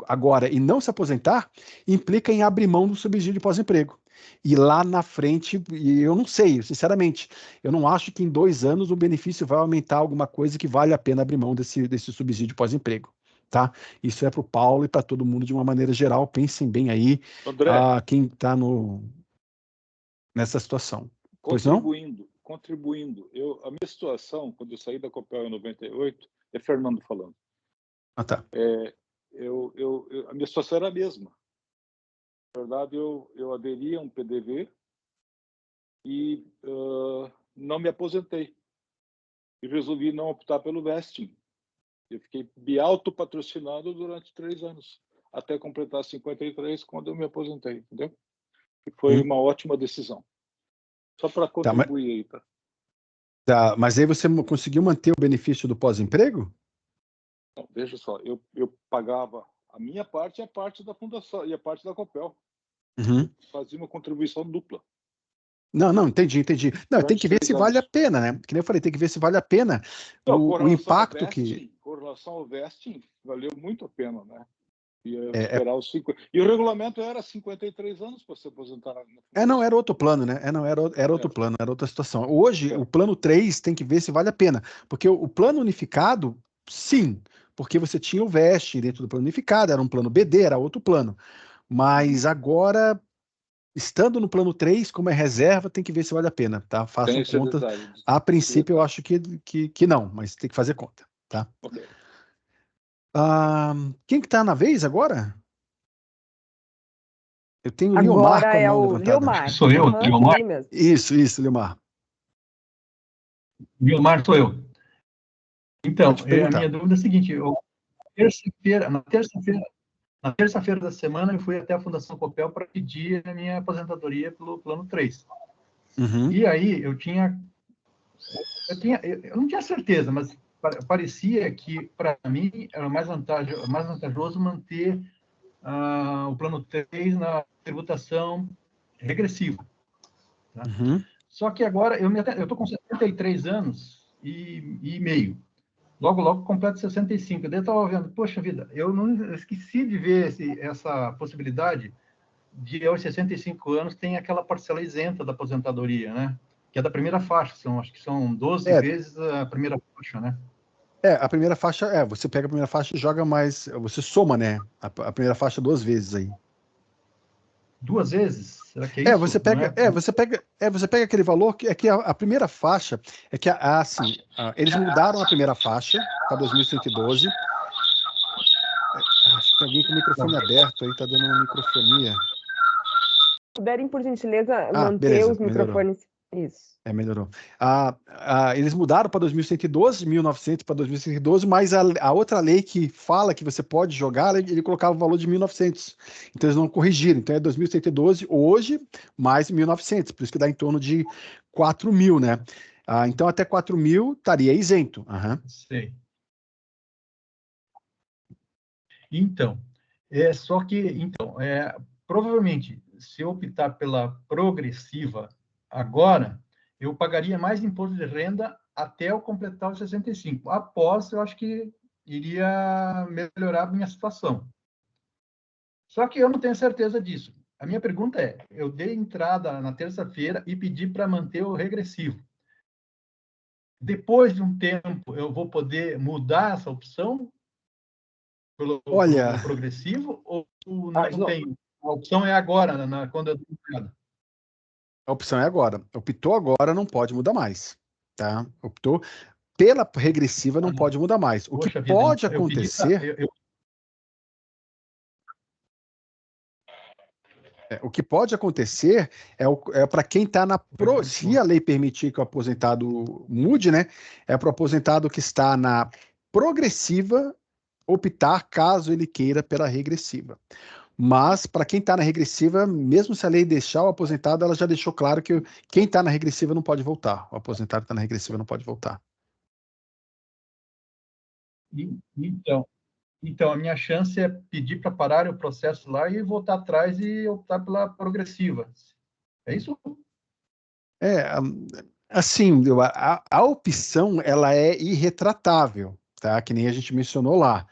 agora e não se aposentar, implica em abrir mão do subsídio de pós-emprego. E lá na frente, e eu não sei, sinceramente, eu não acho que em 2 anos o benefício vai aumentar alguma coisa que vale a pena abrir mão desse subsídio pós-emprego. Tá? Isso é para o Paulo e para todo mundo de uma maneira geral. Pensem bem aí, quem está nessa situação. Contribuindo. A minha situação, quando eu saí da Copel em 98, é Fernando falando. Tá. A minha situação era a mesma. Na verdade, eu aderi a um PDV e não me aposentei. E resolvi não optar pelo vesting. Eu fiquei autopatrocinado durante 3 anos, até completar 53, quando eu me aposentei, entendeu? E foi uma ótima decisão. Só para contribuir aí, tá? Tá, mas aí você conseguiu manter o benefício do pós-emprego? Não, veja só, eu pagava a minha parte e a parte da fundação, e a parte da Copel. Fazia uma contribuição dupla. Não, entendi. Não, tem que ver se vale a pena, né? Que nem eu falei, tem que ver se vale a pena o impacto que... Com relação ao vesting, valeu muito a pena, né? Esperar os 5... E o regulamento era 53 anos para se aposentar. Não, era outro plano, né? Era outro plano, era outra situação. Hoje, o plano 3 tem que ver se vale a pena. Porque o plano unificado, sim, porque você tinha o vesting dentro do plano unificado, era um plano BD, era outro plano. Mas agora... Estando no plano 3, como é reserva, tem que ver se vale a pena, tá? Façam conta. A princípio, eu acho que não, mas tem que fazer conta, tá? Okay. Quem que tá na vez agora? Eu tenho o Leomar. Agora com a é mão o levantada. Leomar. Sou eu, Leomar? Isso, Leomar. Leomar, sou eu. Então, Pode a perguntar. minha dúvida é a seguinte: na terça-feira da semana, eu fui até a Fundação Copel para pedir a minha aposentadoria pelo plano 3. Uhum. E aí eu não tinha certeza, mas parecia que para mim era mais vantajoso manter o plano 3 na tributação regressiva. Tá? Uhum. Só que agora eu estou com 73 anos e meio. Logo completo 65. Daí eu estava vendo, poxa vida, eu esqueci de ver essa possibilidade de aos 65 anos tem aquela parcela isenta da aposentadoria, né? Que é da primeira faixa, acho que são 12 vezes a primeira faixa, né? A primeira faixa, você pega a primeira faixa e joga mais, você soma, né, a primeira faixa 2 vezes aí. 2 vezes? Será que é isso? Você pega aquele valor que a primeira faixa é que assim, eles mudaram a primeira faixa para 2112. Acho que tem alguém com o microfone aberto aí, tá dando uma microfonia. Puderem, por gentileza, manter beleza, os microfones. Isso. Melhorou. Eles mudaram para 2112, 1900 para 2112, mas a outra lei que fala que você pode jogar, ele colocava o valor de 1900. Então eles não corrigiram. Então é 2112 hoje, mais 1900. Por isso que dá em torno de 4.000, né? Então até 4.000 estaria isento. Sei. Então, provavelmente, se eu optar pela progressiva agora, eu pagaria mais imposto de renda até eu completar os 65. Após, eu acho que iria melhorar a minha situação. Só que eu não tenho certeza disso. A minha pergunta é, eu dei entrada na terça-feira e pedi para manter o regressivo. Depois de um tempo, eu vou poder mudar essa opção pelo progressivo ou não tem? A opção é agora, quando eu dou entrada. A opção é agora. Optou agora, não pode mudar mais. Tá? Optou pela regressiva, não pode mudar mais. O que pode acontecer... O que pode acontecer é para quem está se a lei permitir que o aposentado mude, né? É para o aposentado que está na progressiva optar caso ele queira pela regressiva. Mas, para quem está na regressiva, mesmo se a lei deixar o aposentado, ela já deixou claro que quem está na regressiva não pode voltar. O aposentado que está na regressiva não pode voltar. Então, a minha chance é pedir para parar o processo lá e voltar atrás e optar pela progressiva. É isso? Assim, a opção, ela é irretratável, tá? Que nem a gente mencionou lá.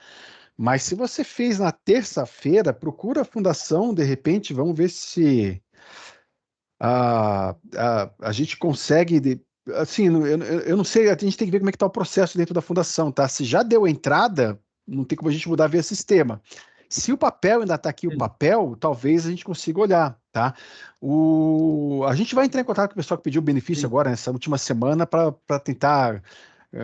Mas se você fez na terça-feira, procura a fundação, de repente, vamos ver se a gente consegue... Assim, eu não sei, a gente tem que ver como é que está o processo dentro da fundação, tá? Se já deu entrada, não tem como a gente mudar via sistema. Se o papel ainda está aqui, o papel, talvez a gente consiga olhar, tá? A gente vai entrar em contato com o pessoal que pediu o benefício agora, nessa última semana, para tentar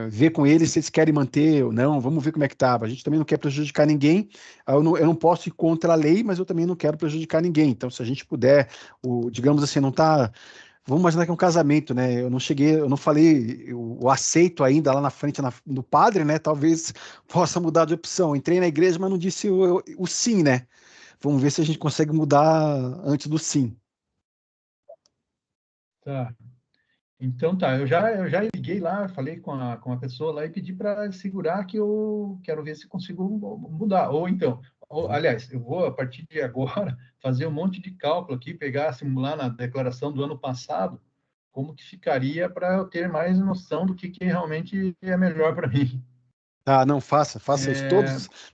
ver com eles se eles querem manter ou não. Vamos ver como é que tá. A gente também não quer prejudicar ninguém. Eu não posso ir contra a lei, mas eu também não quero prejudicar ninguém. Então, se a gente puder, digamos assim, não tá... Vamos imaginar que é um casamento, né? Eu não falei o aceito ainda lá na frente do padre, né? Talvez possa mudar de opção. Entrei na igreja, mas não disse o sim, né? Vamos ver se a gente consegue mudar antes do sim. Tá. Então tá, eu já liguei lá, falei com a pessoa lá e pedi para segurar que eu quero ver se consigo mudar. Aliás, eu vou, a partir de agora, fazer um monte de cálculo aqui, simular na declaração do ano passado, como que ficaria para eu ter mais noção do que realmente é melhor para mim. Não, faça isso.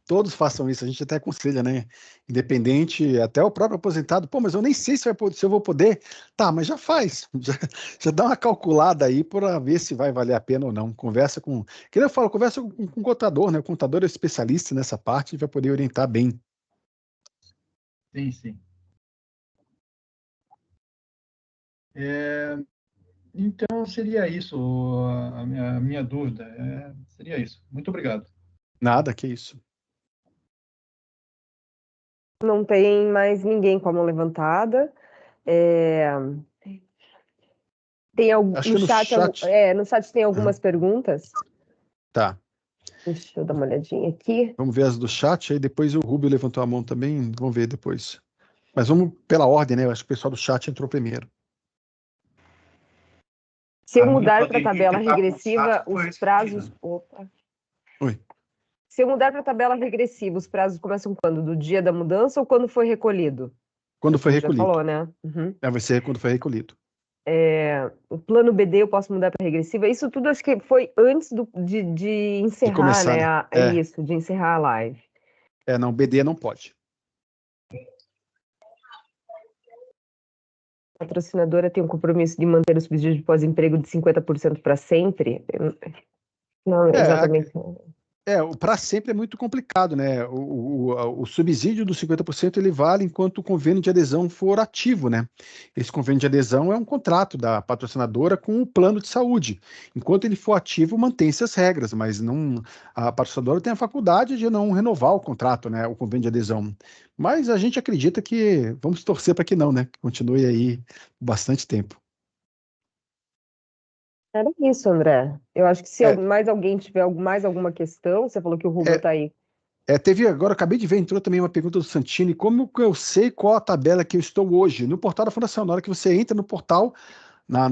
Todos façam isso. A gente até aconselha, né? Independente, até o próprio aposentado. Pô, mas eu nem sei se eu vou poder. Tá, mas já faz. Já dá uma calculada aí para ver se vai valer a pena ou não. Conversa com o contador, né? O contador é especialista nessa parte e vai poder orientar bem. Sim. Então, seria isso a minha dúvida. Seria isso. Muito obrigado. Nada, que isso. Não tem mais ninguém com a mão levantada. Tem Acho que no chat tem algumas perguntas. Tá. Deixa eu dar uma olhadinha aqui. Vamos ver as do chat, aí depois o Rubio levantou a mão também, vamos ver depois. Mas vamos pela ordem, né? Eu acho que o pessoal do chat entrou primeiro. Se eu A minha mudar para a pandemia tabela que tá regressiva, pulsada foi os prazos. Opa. Oi. Se eu mudar para a tabela regressiva, os prazos começam quando? Do dia da mudança ou quando foi recolhido? Quando foi Você recolhido. já falou, né? Uhum. Vai ser quando foi recolhido. O plano BD eu posso mudar para regressiva. Isso tudo acho que foi antes de encerrar, começar, né? né? Isso, de encerrar a live. Não, BD não pode. A patrocinadora tem um compromisso de manter o subsídio de pós-emprego de 50% para sempre? Não, exatamente. O para sempre é muito complicado, né? O subsídio dos 50% ele vale enquanto o convênio de adesão for ativo, né? Esse convênio de adesão é um contrato da patrocinadora com o plano de saúde. Enquanto ele for ativo, mantém-se as regras, mas não, a patrocinadora tem a faculdade de não renovar o contrato, né? O convênio de adesão. Mas a gente acredita que vamos torcer para que não, né? Que continue aí bastante tempo. Era isso, André. Eu acho que se mais alguém tiver mais alguma questão, você falou que o Rubio está aí. Teve agora, acabei de ver, entrou também uma pergunta do Santini, como que eu sei qual a tabela que eu estou hoje? No portal da Fundação, na hora que você entra no portal,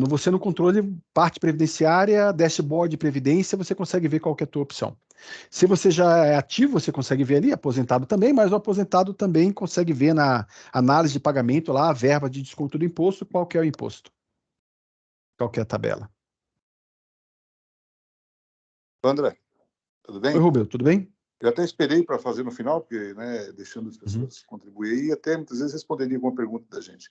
você no controle, parte previdenciária, dashboard de previdência, você consegue ver qual que é a tua opção. Se você já é ativo, você consegue ver ali, aposentado também, mas o aposentado também consegue ver na análise de pagamento lá, a verba de desconto do imposto, qual que é o imposto, qual que é a tabela. André, tudo bem? Oi, Rubio, tudo bem? Eu até esperei para fazer no final, porque, né, deixando as pessoas contribuir, e até muitas vezes responderia alguma pergunta da gente.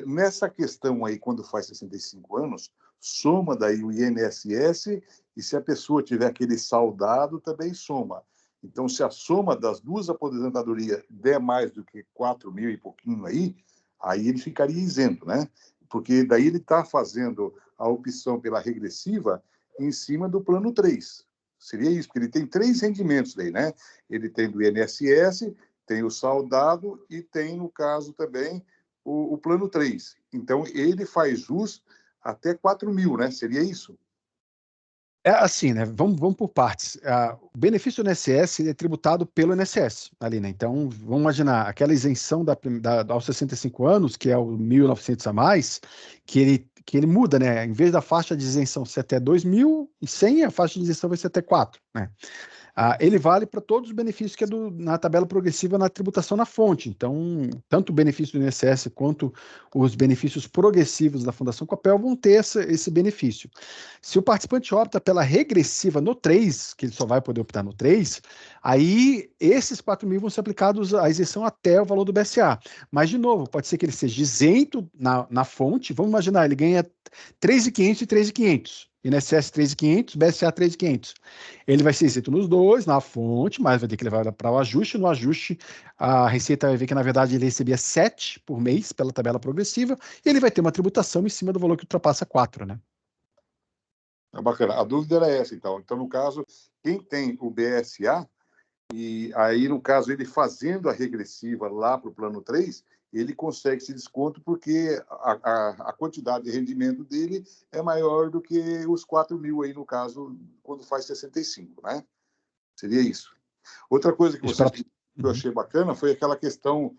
Nessa questão aí, quando faz 65 anos, soma daí o INSS, e se a pessoa tiver aquele saldado, também soma. Então, se a soma das duas aposentadorias der mais do que 4 mil e pouquinho aí ele ficaria isento, né? Porque daí ele está fazendo a opção pela regressiva em cima do plano 3. Seria isso, porque ele tem 3 rendimentos daí, né? Ele tem do INSS, tem o saldado e tem, no caso, também o plano 3. Então, ele faz jus até 4 mil, né? Seria isso? Assim, né? Vamos por partes. O benefício do INSS é tributado pelo INSS ali, né? Então, vamos imaginar aquela isenção aos 65 anos, que é o 1.900 a mais, que ele muda, né? Em vez da faixa de isenção ser até 2.100, a faixa de isenção vai ser até 4, né? Ele vale para todos os benefícios que é na tabela progressiva na tributação na fonte. Então, tanto o benefício do INSS quanto os benefícios progressivos da Fundação Copel vão ter esse benefício. Se o participante opta pela regressiva no 3, que ele só vai poder optar no 3, aí esses 4 mil vão ser aplicados à isenção até o valor do BSA. Mas, de novo, pode ser que ele seja isento na fonte. Vamos imaginar, ele ganha 3.500 e 3.500. INSS 3.500, BSA 3.500. Ele vai ser isento nos dois, na fonte, mas vai ter que levar para o ajuste. No ajuste, a Receita vai ver que, na verdade, ele recebia 7 por mês pela tabela progressiva e ele vai ter uma tributação em cima do valor que ultrapassa 4, né? Bacana. A dúvida era essa, então. Então, no caso, quem tem o BSA, e aí, no caso, ele fazendo a regressiva lá para o plano 3, ele consegue esse desconto porque a quantidade de rendimento dele é maior do que os 4 mil aí, no caso, quando faz 65, né? Seria isso. Outra coisa que eu achei bacana foi aquela questão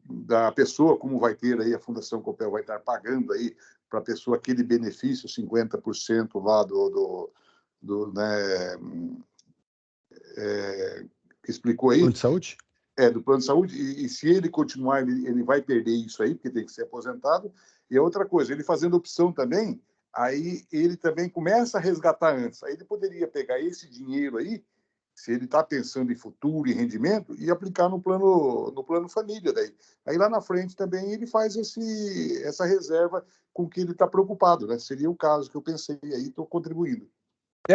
da pessoa, como vai ter aí, a Fundação Copel vai estar pagando aí para a pessoa aquele benefício, 50% lá que explicou aí. Plano de saúde? Do plano de saúde, e se ele continuar, ele vai perder isso aí, porque tem que ser aposentado. E a outra coisa, ele fazendo opção também, aí ele também começa a resgatar antes. Aí ele poderia pegar esse dinheiro aí, se ele está pensando em futuro e rendimento, e aplicar no plano família daí. Aí lá na frente também ele faz essa reserva com que ele está preocupado, né? Seria o caso que eu pensei aí, estou contribuindo.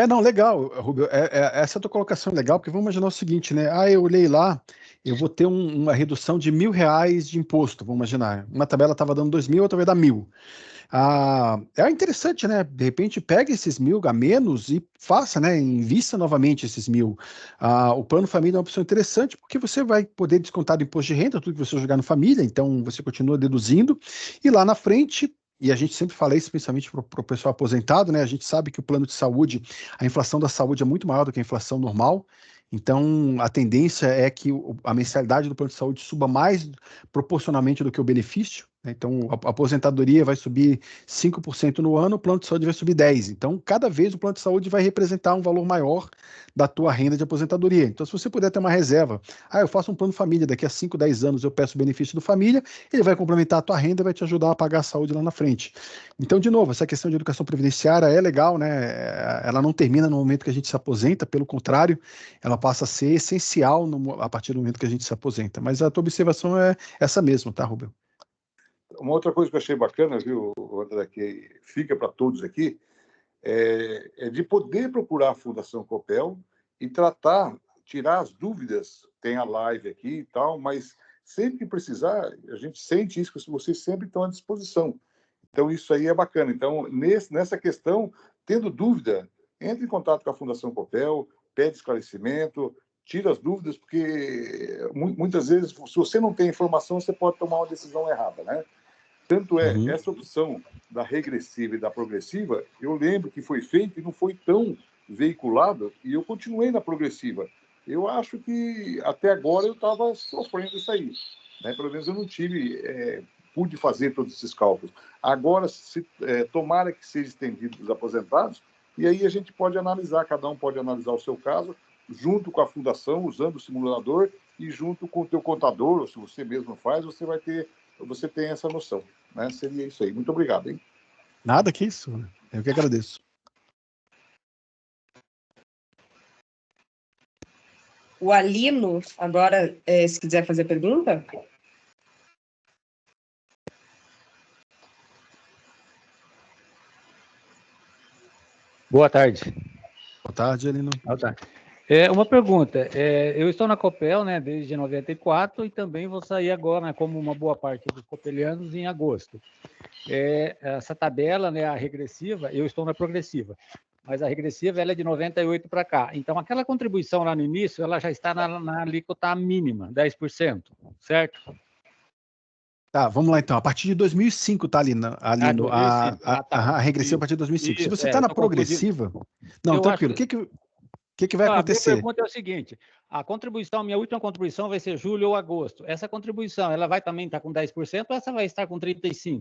Não, legal, Rubio. Essa tua colocação é legal, porque vamos imaginar o seguinte, né? Eu olhei lá, eu vou ter uma redução de R$1.000 de imposto, vamos imaginar. Uma tabela estava dando 2.000, outra vai dar 1.000. É interessante, né? De repente, pega esses 1.000 a menos e faça, né? Invista novamente esses 1.000. O plano família é uma opção interessante, porque você vai poder descontar do imposto de renda, tudo que você jogar no família, então você continua deduzindo, e lá na frente, e a gente sempre fala isso, principalmente para o pessoal aposentado, né? A gente sabe que o plano de saúde, a inflação da saúde é muito maior do que a inflação normal. Então, a tendência é que a mensalidade do plano de saúde suba mais proporcionalmente do que o benefício, né? Então, a aposentadoria vai subir 5% no ano, o plano de saúde vai subir 10%. Então, cada vez o plano de saúde vai representar um valor maior da tua renda de aposentadoria. Então, se você puder ter uma reserva, eu faço um plano família, daqui a 5, 10 anos eu peço o benefício do família, ele vai complementar a tua renda e vai te ajudar a pagar a saúde lá na frente. Então, de novo, essa questão de educação previdenciária é legal, né? Ela não termina no momento que a gente se aposenta, pelo contrário, ela passa a ser essencial a partir do momento que a gente se aposenta. Mas a tua observação é essa mesmo, tá, Rubem? Uma outra coisa que eu achei bacana, viu, André, que fica para todos aqui, é de poder procurar a Fundação Copel e tirar as dúvidas. Tem a live aqui e tal, mas sempre que precisar, a gente sente isso, que vocês sempre estão à disposição. Então, isso aí é bacana. Então, nessa questão, tendo dúvida, entre em contato com a Fundação Copel, pede esclarecimento, tira as dúvidas, porque muitas vezes, se você não tem informação, você pode tomar uma decisão errada, né? Tanto essa opção da regressiva e da progressiva, eu lembro que foi feita e não foi tão veiculada, e eu continuei na progressiva. Eu acho que até agora eu estava sofrendo isso aí, né? Pelo menos eu não pude fazer todos esses cálculos. Agora, tomara que seja estendido para os aposentados, e aí a gente pode analisar, cada um pode analisar o seu caso, junto com a fundação, usando o simulador, e junto com o teu contador, ou se você mesmo faz, você tem essa noção, né? Seria isso aí. Muito obrigado, hein? Nada que isso. Eu que agradeço. O Alino, agora, se quiser fazer pergunta. Boa tarde. Boa tarde, Alino. Boa tarde. Uma pergunta. Eu estou na Copel, né, desde 94 e também vou sair agora, né, como uma boa parte dos copelianos, em agosto. Essa tabela, né, a regressiva, eu estou na progressiva, mas a regressiva ela é de 98 para cá. Então, aquela contribuição lá no início, ela já está na alíquota mínima, 10%, certo? Tá, vamos lá então. A partir de 2005, tá, Alino? A regressiva a partir de 2005. Isso, se você está na progressiva... Não, tranquilo. O que vai acontecer? A minha pergunta é o seguinte, minha última contribuição vai ser julho ou agosto. Essa contribuição, ela vai também estar com 10% ou essa vai estar com 35%?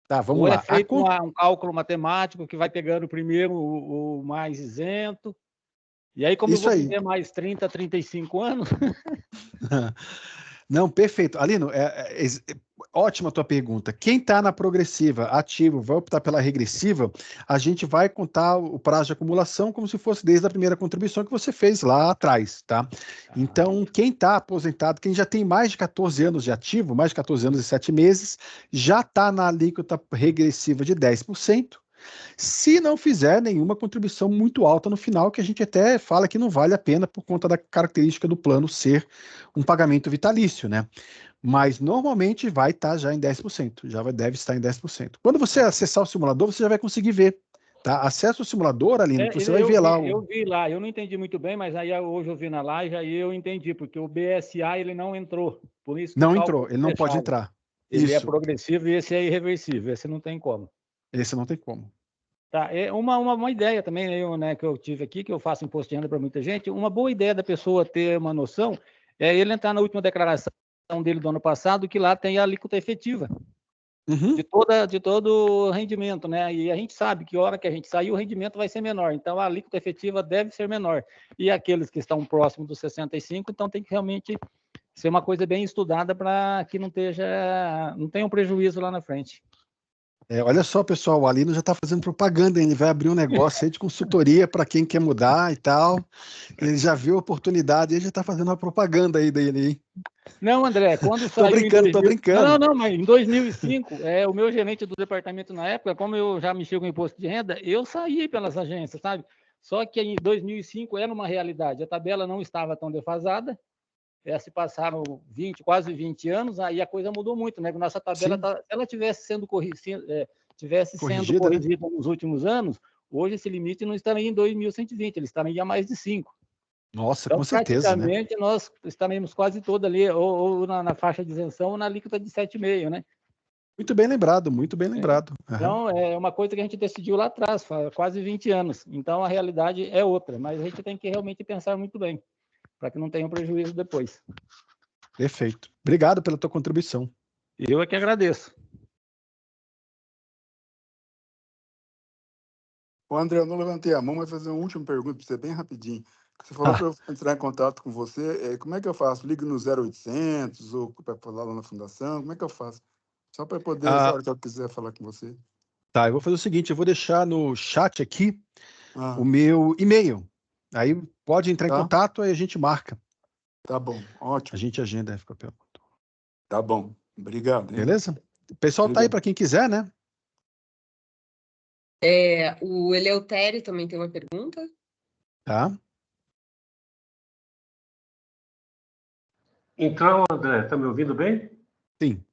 Tá, vamos lá. É feito um cálculo matemático que vai pegando primeiro o mais isento, e aí como eu vou viver mais 30, 35 anos... Não, perfeito. Alino, ótima a tua pergunta. Quem está na progressiva, ativo, vai optar pela regressiva, a gente vai contar o prazo de acumulação como se fosse desde a primeira contribuição que você fez lá atrás, tá? Então, quem está aposentado, quem já tem mais de 14 anos de ativo, mais de 14 anos e 7 meses, já está na alíquota regressiva de 10%. Se não fizer nenhuma contribuição muito alta no final, que a gente até fala que não vale a pena por conta da característica do plano ser um pagamento vitalício, né? Mas normalmente vai estar já em 10%, deve estar em 10%. Quando você acessar o simulador, você já vai conseguir ver, tá? Acessa o simulador, Aline, que você vai ver lá. Eu vi lá, eu não entendi muito bem, mas aí hoje eu vi na live, aí eu entendi, porque o BSA ele não entrou, por isso que não entrou, ele não pode entrar. Ele é progressivo e esse é irreversível, esse não tem como. Esse não tem como. Tá, uma ideia também, né, que eu tive aqui, que eu faço imposto de renda para muita gente, uma boa ideia da pessoa ter uma noção é ele entrar na última declaração dele do ano passado, que lá tem a alíquota efetiva de todo o rendimento, né? E a gente sabe que a hora que a gente sair, o rendimento vai ser menor, então a alíquota efetiva deve ser menor. E aqueles que estão próximos dos 65, então tem que realmente ser uma coisa bem estudada para que não tenha um prejuízo lá na frente. Olha só, pessoal, o Alino já está fazendo propaganda, ele vai abrir um negócio aí de consultoria para quem quer mudar e tal. Ele já viu a oportunidade, ele já está fazendo uma propaganda aí dele, hein? Não, André, quando saiu... Tô brincando. Não, mas em 2005, o meu gerente do departamento na época, como eu já mexi com imposto de renda, eu saí pelas agências, sabe? Só que em 2005 era uma realidade, a tabela não estava tão defasada, se passaram quase 20 anos, aí a coisa mudou muito, né? Nossa tabela, se ela tivesse sendo corrigida, nos últimos anos, hoje esse limite não estaria em 2.120, ele estaria a mais de 5. Nossa, então, com certeza, praticamente, né? Nós estaremos quase todos ali, ou na faixa de isenção, ou na alíquota de 7,5, né? Muito bem lembrado, muito bem lembrado. Aham. Então, é uma coisa que a gente decidiu lá atrás, faz quase 20 anos. Então, a realidade é outra, mas a gente tem que realmente pensar muito bem, para que não tenha um prejuízo depois. Perfeito. Obrigado pela tua contribuição. Eu é que agradeço. Ô, André, eu não levantei a mão, mas fazer uma última pergunta para você, bem rapidinho. Você falou para eu entrar em contato com você, como é que eu faço? Ligo no 0800 ou para falar lá na fundação? Como é que eu faço? Só para poder, na hora que eu quiser falar com você. Tá, eu vou fazer o seguinte, eu vou deixar no chat aqui o meu e-mail. Aí pode entrar em contato, aí a gente marca. Tá bom, ótimo. A gente agenda. Tá bom, obrigado. Hein? Beleza? O pessoal tá aí para quem quiser, né? O Eleutério também tem uma pergunta. Tá. Então, André, tá me ouvindo bem? Sim.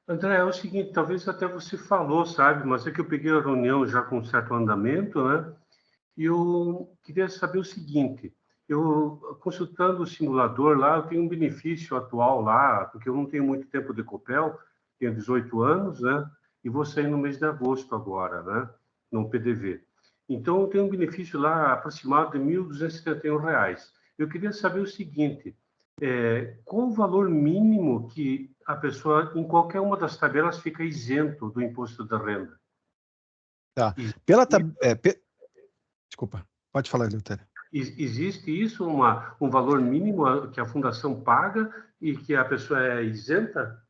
André, é o seguinte, talvez até você falou, sabe? Mas é que eu peguei a reunião já com um certo andamento, né? E eu queria saber o seguinte, eu consultando o simulador lá, eu tenho um benefício atual lá, porque eu não tenho muito tempo de Copel, tenho 18 anos, né? E vou sair no mês de agosto agora, né? No PDV. Então, eu tenho um benefício lá aproximado de R$ 1.271. Eu queria saber o seguinte, qual o valor mínimo que a pessoa, em qualquer uma das tabelas, fica isento do imposto da renda? Tá. Desculpa, pode falar, Eleutério. Existe isso, um valor mínimo que a fundação paga e que a pessoa é isenta?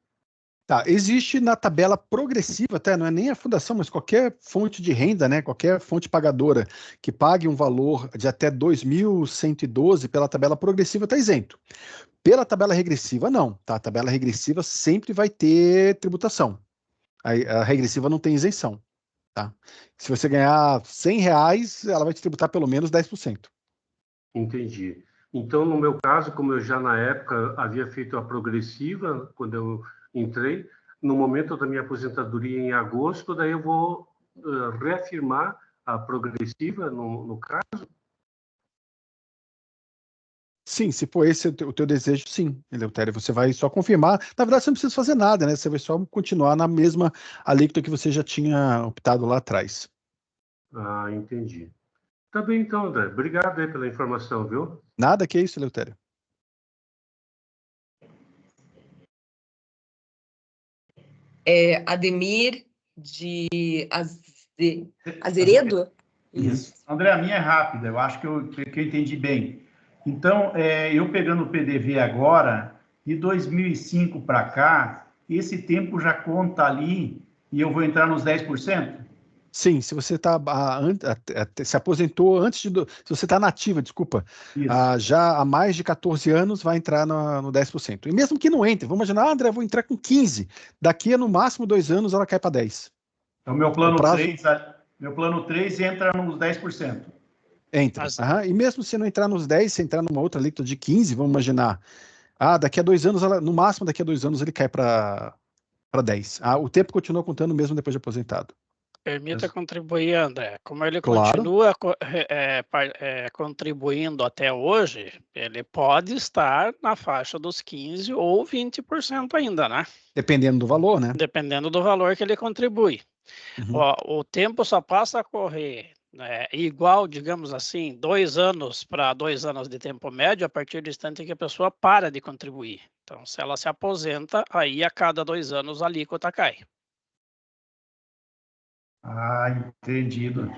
Tá, existe na tabela progressiva, até não é nem a fundação, mas qualquer fonte de renda, né, qualquer fonte pagadora que pague um valor de até 2.112 pela tabela progressiva está isento. Pela tabela regressiva, não, tá? A tabela regressiva sempre vai ter tributação. A regressiva não tem isenção, tá? Se você ganhar R$100, ela vai te tributar pelo menos 10%. Entendi. Então, no meu caso, como eu já na época havia feito a progressiva, quando eu entrei, no momento da minha aposentadoria em agosto, daí eu vou reafirmar a progressiva, no caso? Sim, se for esse o teu desejo, sim, Eleutério, você vai só confirmar. Na verdade, você não precisa fazer nada, né? Você vai só continuar na mesma alíquota que você já tinha optado lá atrás. Ah, entendi. Tá bem, então, André. Obrigado aí pela informação, viu? Nada, que é isso, Eleutério. Ademir de Azeredo? Isso. André, a minha é rápida, eu acho que eu entendi bem. Então, eu pegando o PDV agora, de 2005 para cá, esse tempo já conta ali e eu vou entrar nos 10%? Sim, se você se aposentou antes de... Se você está nativa, desculpa, já há mais de 14 anos vai entrar no 10%. E mesmo que não entre, vamos imaginar, André, vou entrar com 15. Daqui a no máximo 2 anos ela cai para 10. Então, meu plano 3 entra nos 10%. Entra. E mesmo se não entrar nos 10, se entrar numa outra alíquota de 15, vamos imaginar, daqui a 2 anos, no máximo daqui a 2 anos ele cai para 10. O tempo continua contando mesmo depois de aposentado. Permita contribuir, André. Como ele Claro. continua contribuindo até hoje, ele pode estar na faixa dos 15% ou 20% ainda, né? Dependendo do valor, né? Dependendo do valor que ele contribui. O tempo só passa a correr igual, digamos assim, 2 anos para 2 anos de tempo médio a partir do instante que a pessoa para de contribuir. Então, se ela se aposenta, aí a cada 2 anos a alíquota cai. Entendido.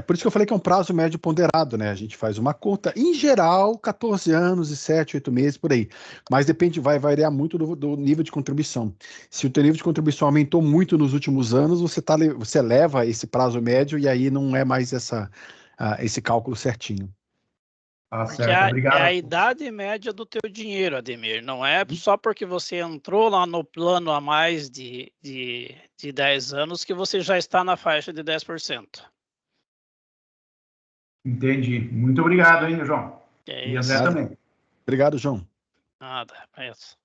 Por isso que eu falei que é um prazo médio ponderado, né? A gente faz uma conta, em geral, 14 anos e 7, 8 meses, por aí. Mas depende, vai variar muito do nível de contribuição. Se o teu nível de contribuição aumentou muito nos últimos anos, você leva esse prazo médio e aí não é mais esse cálculo certinho. Porque é a idade média do teu dinheiro, Ademir. Não é só porque você entrou lá no plano há mais de 10 anos que você já está na faixa de 10%. Entendi. Muito obrigado, hein, João? É e isso. André também. Obrigado, João. Nada, é isso.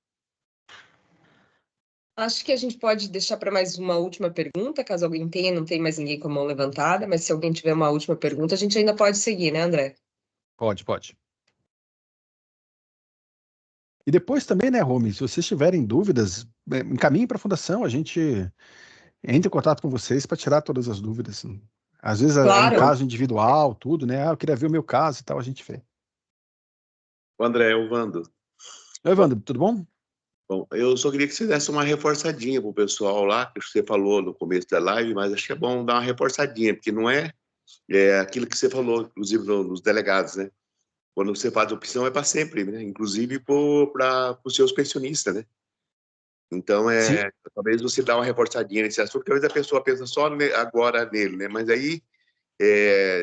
Acho que a gente pode deixar para mais uma última pergunta, caso alguém tenha, não tem mais ninguém com a mão levantada, mas se alguém tiver uma última pergunta, a gente ainda pode seguir, né, André? Pode. E depois também, né, Romy, se vocês tiverem dúvidas, encaminhem para a fundação, a gente entra em contato com vocês para tirar todas as dúvidas. Às vezes é um Claro. caso individual, tudo, né? Eu queria ver o meu caso e tal, a gente vê. O André, é o Vando. Oi, Evandro, tudo bom? Bom, eu só queria que você desse uma reforçadinha pro pessoal lá, que você falou no começo da live, mas acho que é bom dar uma reforçadinha, porque não é aquilo que você falou, inclusive nos delegados, né? Quando você faz opção é para sempre, né? Inclusive para os seus pensionistas, né? Então, talvez você dá uma reforçadinha nesse assunto, porque às vezes a pessoa pensa só agora nele, né? Mas aí,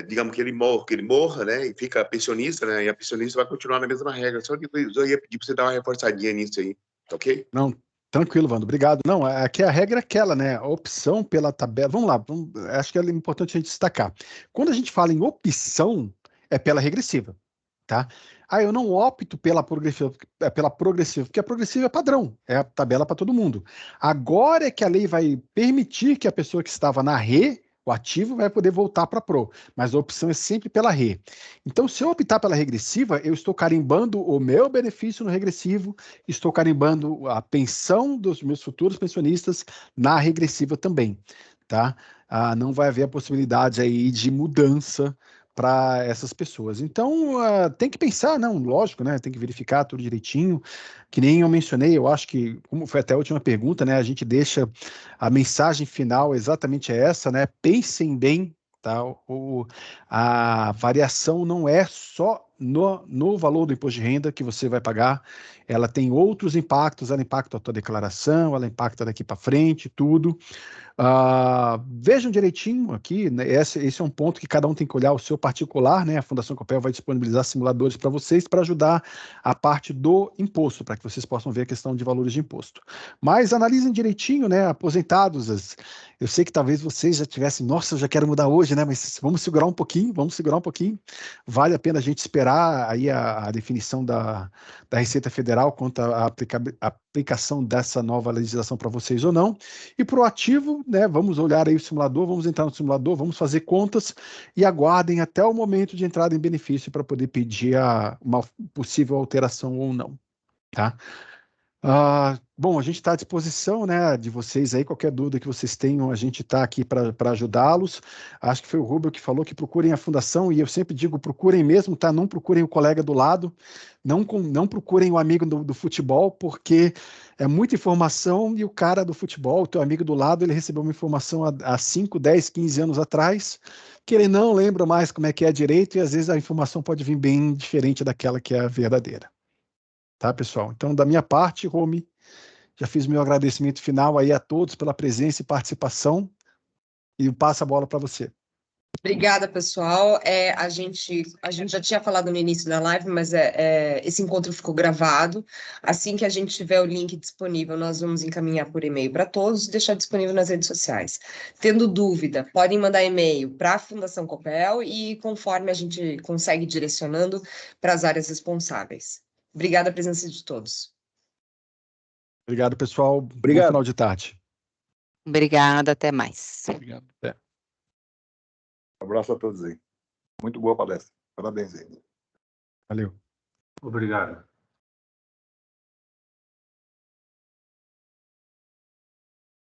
digamos que ele morra, né? E fica pensionista, né? E a pensionista vai continuar na mesma regra. Só que eu ia pedir para você dar uma reforçadinha nisso aí, tá ok? Não, tranquilo, Vando, obrigado. Não, aqui a regra é aquela, né? A opção pela tabela. Vamos lá, acho que é importante a gente destacar. Quando a gente fala em opção, é pela regressiva, tá? Eu não opto pela progressiva, porque a progressiva é padrão, é a tabela para todo mundo. Agora é que a lei vai permitir que a pessoa que estava na o ativo vai poder voltar para pro, mas a opção é sempre pela re. Então, se eu optar pela regressiva, eu estou carimbando o meu benefício no regressivo, estou carimbando a pensão dos meus futuros pensionistas na regressiva também, tá? Não vai haver a possibilidade aí de mudança para essas pessoas. Então, tem que pensar, não, lógico, né? Tem que verificar tudo direitinho. Que nem eu mencionei, eu acho que, como foi até a última pergunta, né? A gente deixa a mensagem final exatamente essa, né? Pensem bem, tá? A variação não é só no valor do imposto de renda que você vai pagar, ela tem outros impactos, ela impacta a tua declaração, ela impacta daqui para frente, tudo. Vejam direitinho aqui, né, esse é um ponto que cada um tem que olhar o seu particular, né? A Fundação Copel vai disponibilizar simuladores para vocês para ajudar a parte do imposto, para que vocês possam ver a questão de valores de imposto. Mas analisem direitinho, né? Aposentados, eu sei que talvez vocês já tivessem, nossa, eu já quero mudar hoje, né? Mas vamos segurar um pouquinho. Vale a pena a gente esperar aí a definição da Receita Federal quanto à aplicação dessa nova legislação para vocês ou não. E para o ativo, né, vamos olhar aí o simulador, vamos entrar no simulador, vamos fazer contas e aguardem até o momento de entrada em benefício para poder pedir uma possível alteração ou não, tá? Bom, a gente está à disposição, né, de vocês aí, qualquer dúvida que vocês tenham, a gente está aqui para ajudá-los. Acho que foi o Rubio que falou que procurem a fundação, e eu sempre digo, procurem mesmo, tá? Não procurem o colega do lado, não procurem o amigo do futebol, porque é muita informação e o cara do futebol, o teu amigo do lado, ele recebeu uma informação há 5, 10, 15 anos atrás, que ele não lembra mais como é que é direito, e às vezes a informação pode vir bem diferente daquela que é a verdadeira. Tá, pessoal? Então, da minha parte, Romy, já fiz meu agradecimento final aí a todos pela presença e participação e passo a bola para você. Obrigada, pessoal. A gente já tinha falado no início da live, mas esse encontro ficou gravado. Assim que a gente tiver o link disponível, nós vamos encaminhar por e-mail para todos e deixar disponível nas redes sociais. Tendo dúvida, podem mandar e-mail para a Fundação Copel e conforme a gente consegue direcionando para as áreas responsáveis. Obrigada a presença de todos. Obrigado, pessoal. Obrigado. Bom final de tarde. Obrigada, até mais. Obrigado. Até. Um abraço a todos aí. Muito boa palestra. Parabéns aí. Valeu. Obrigado.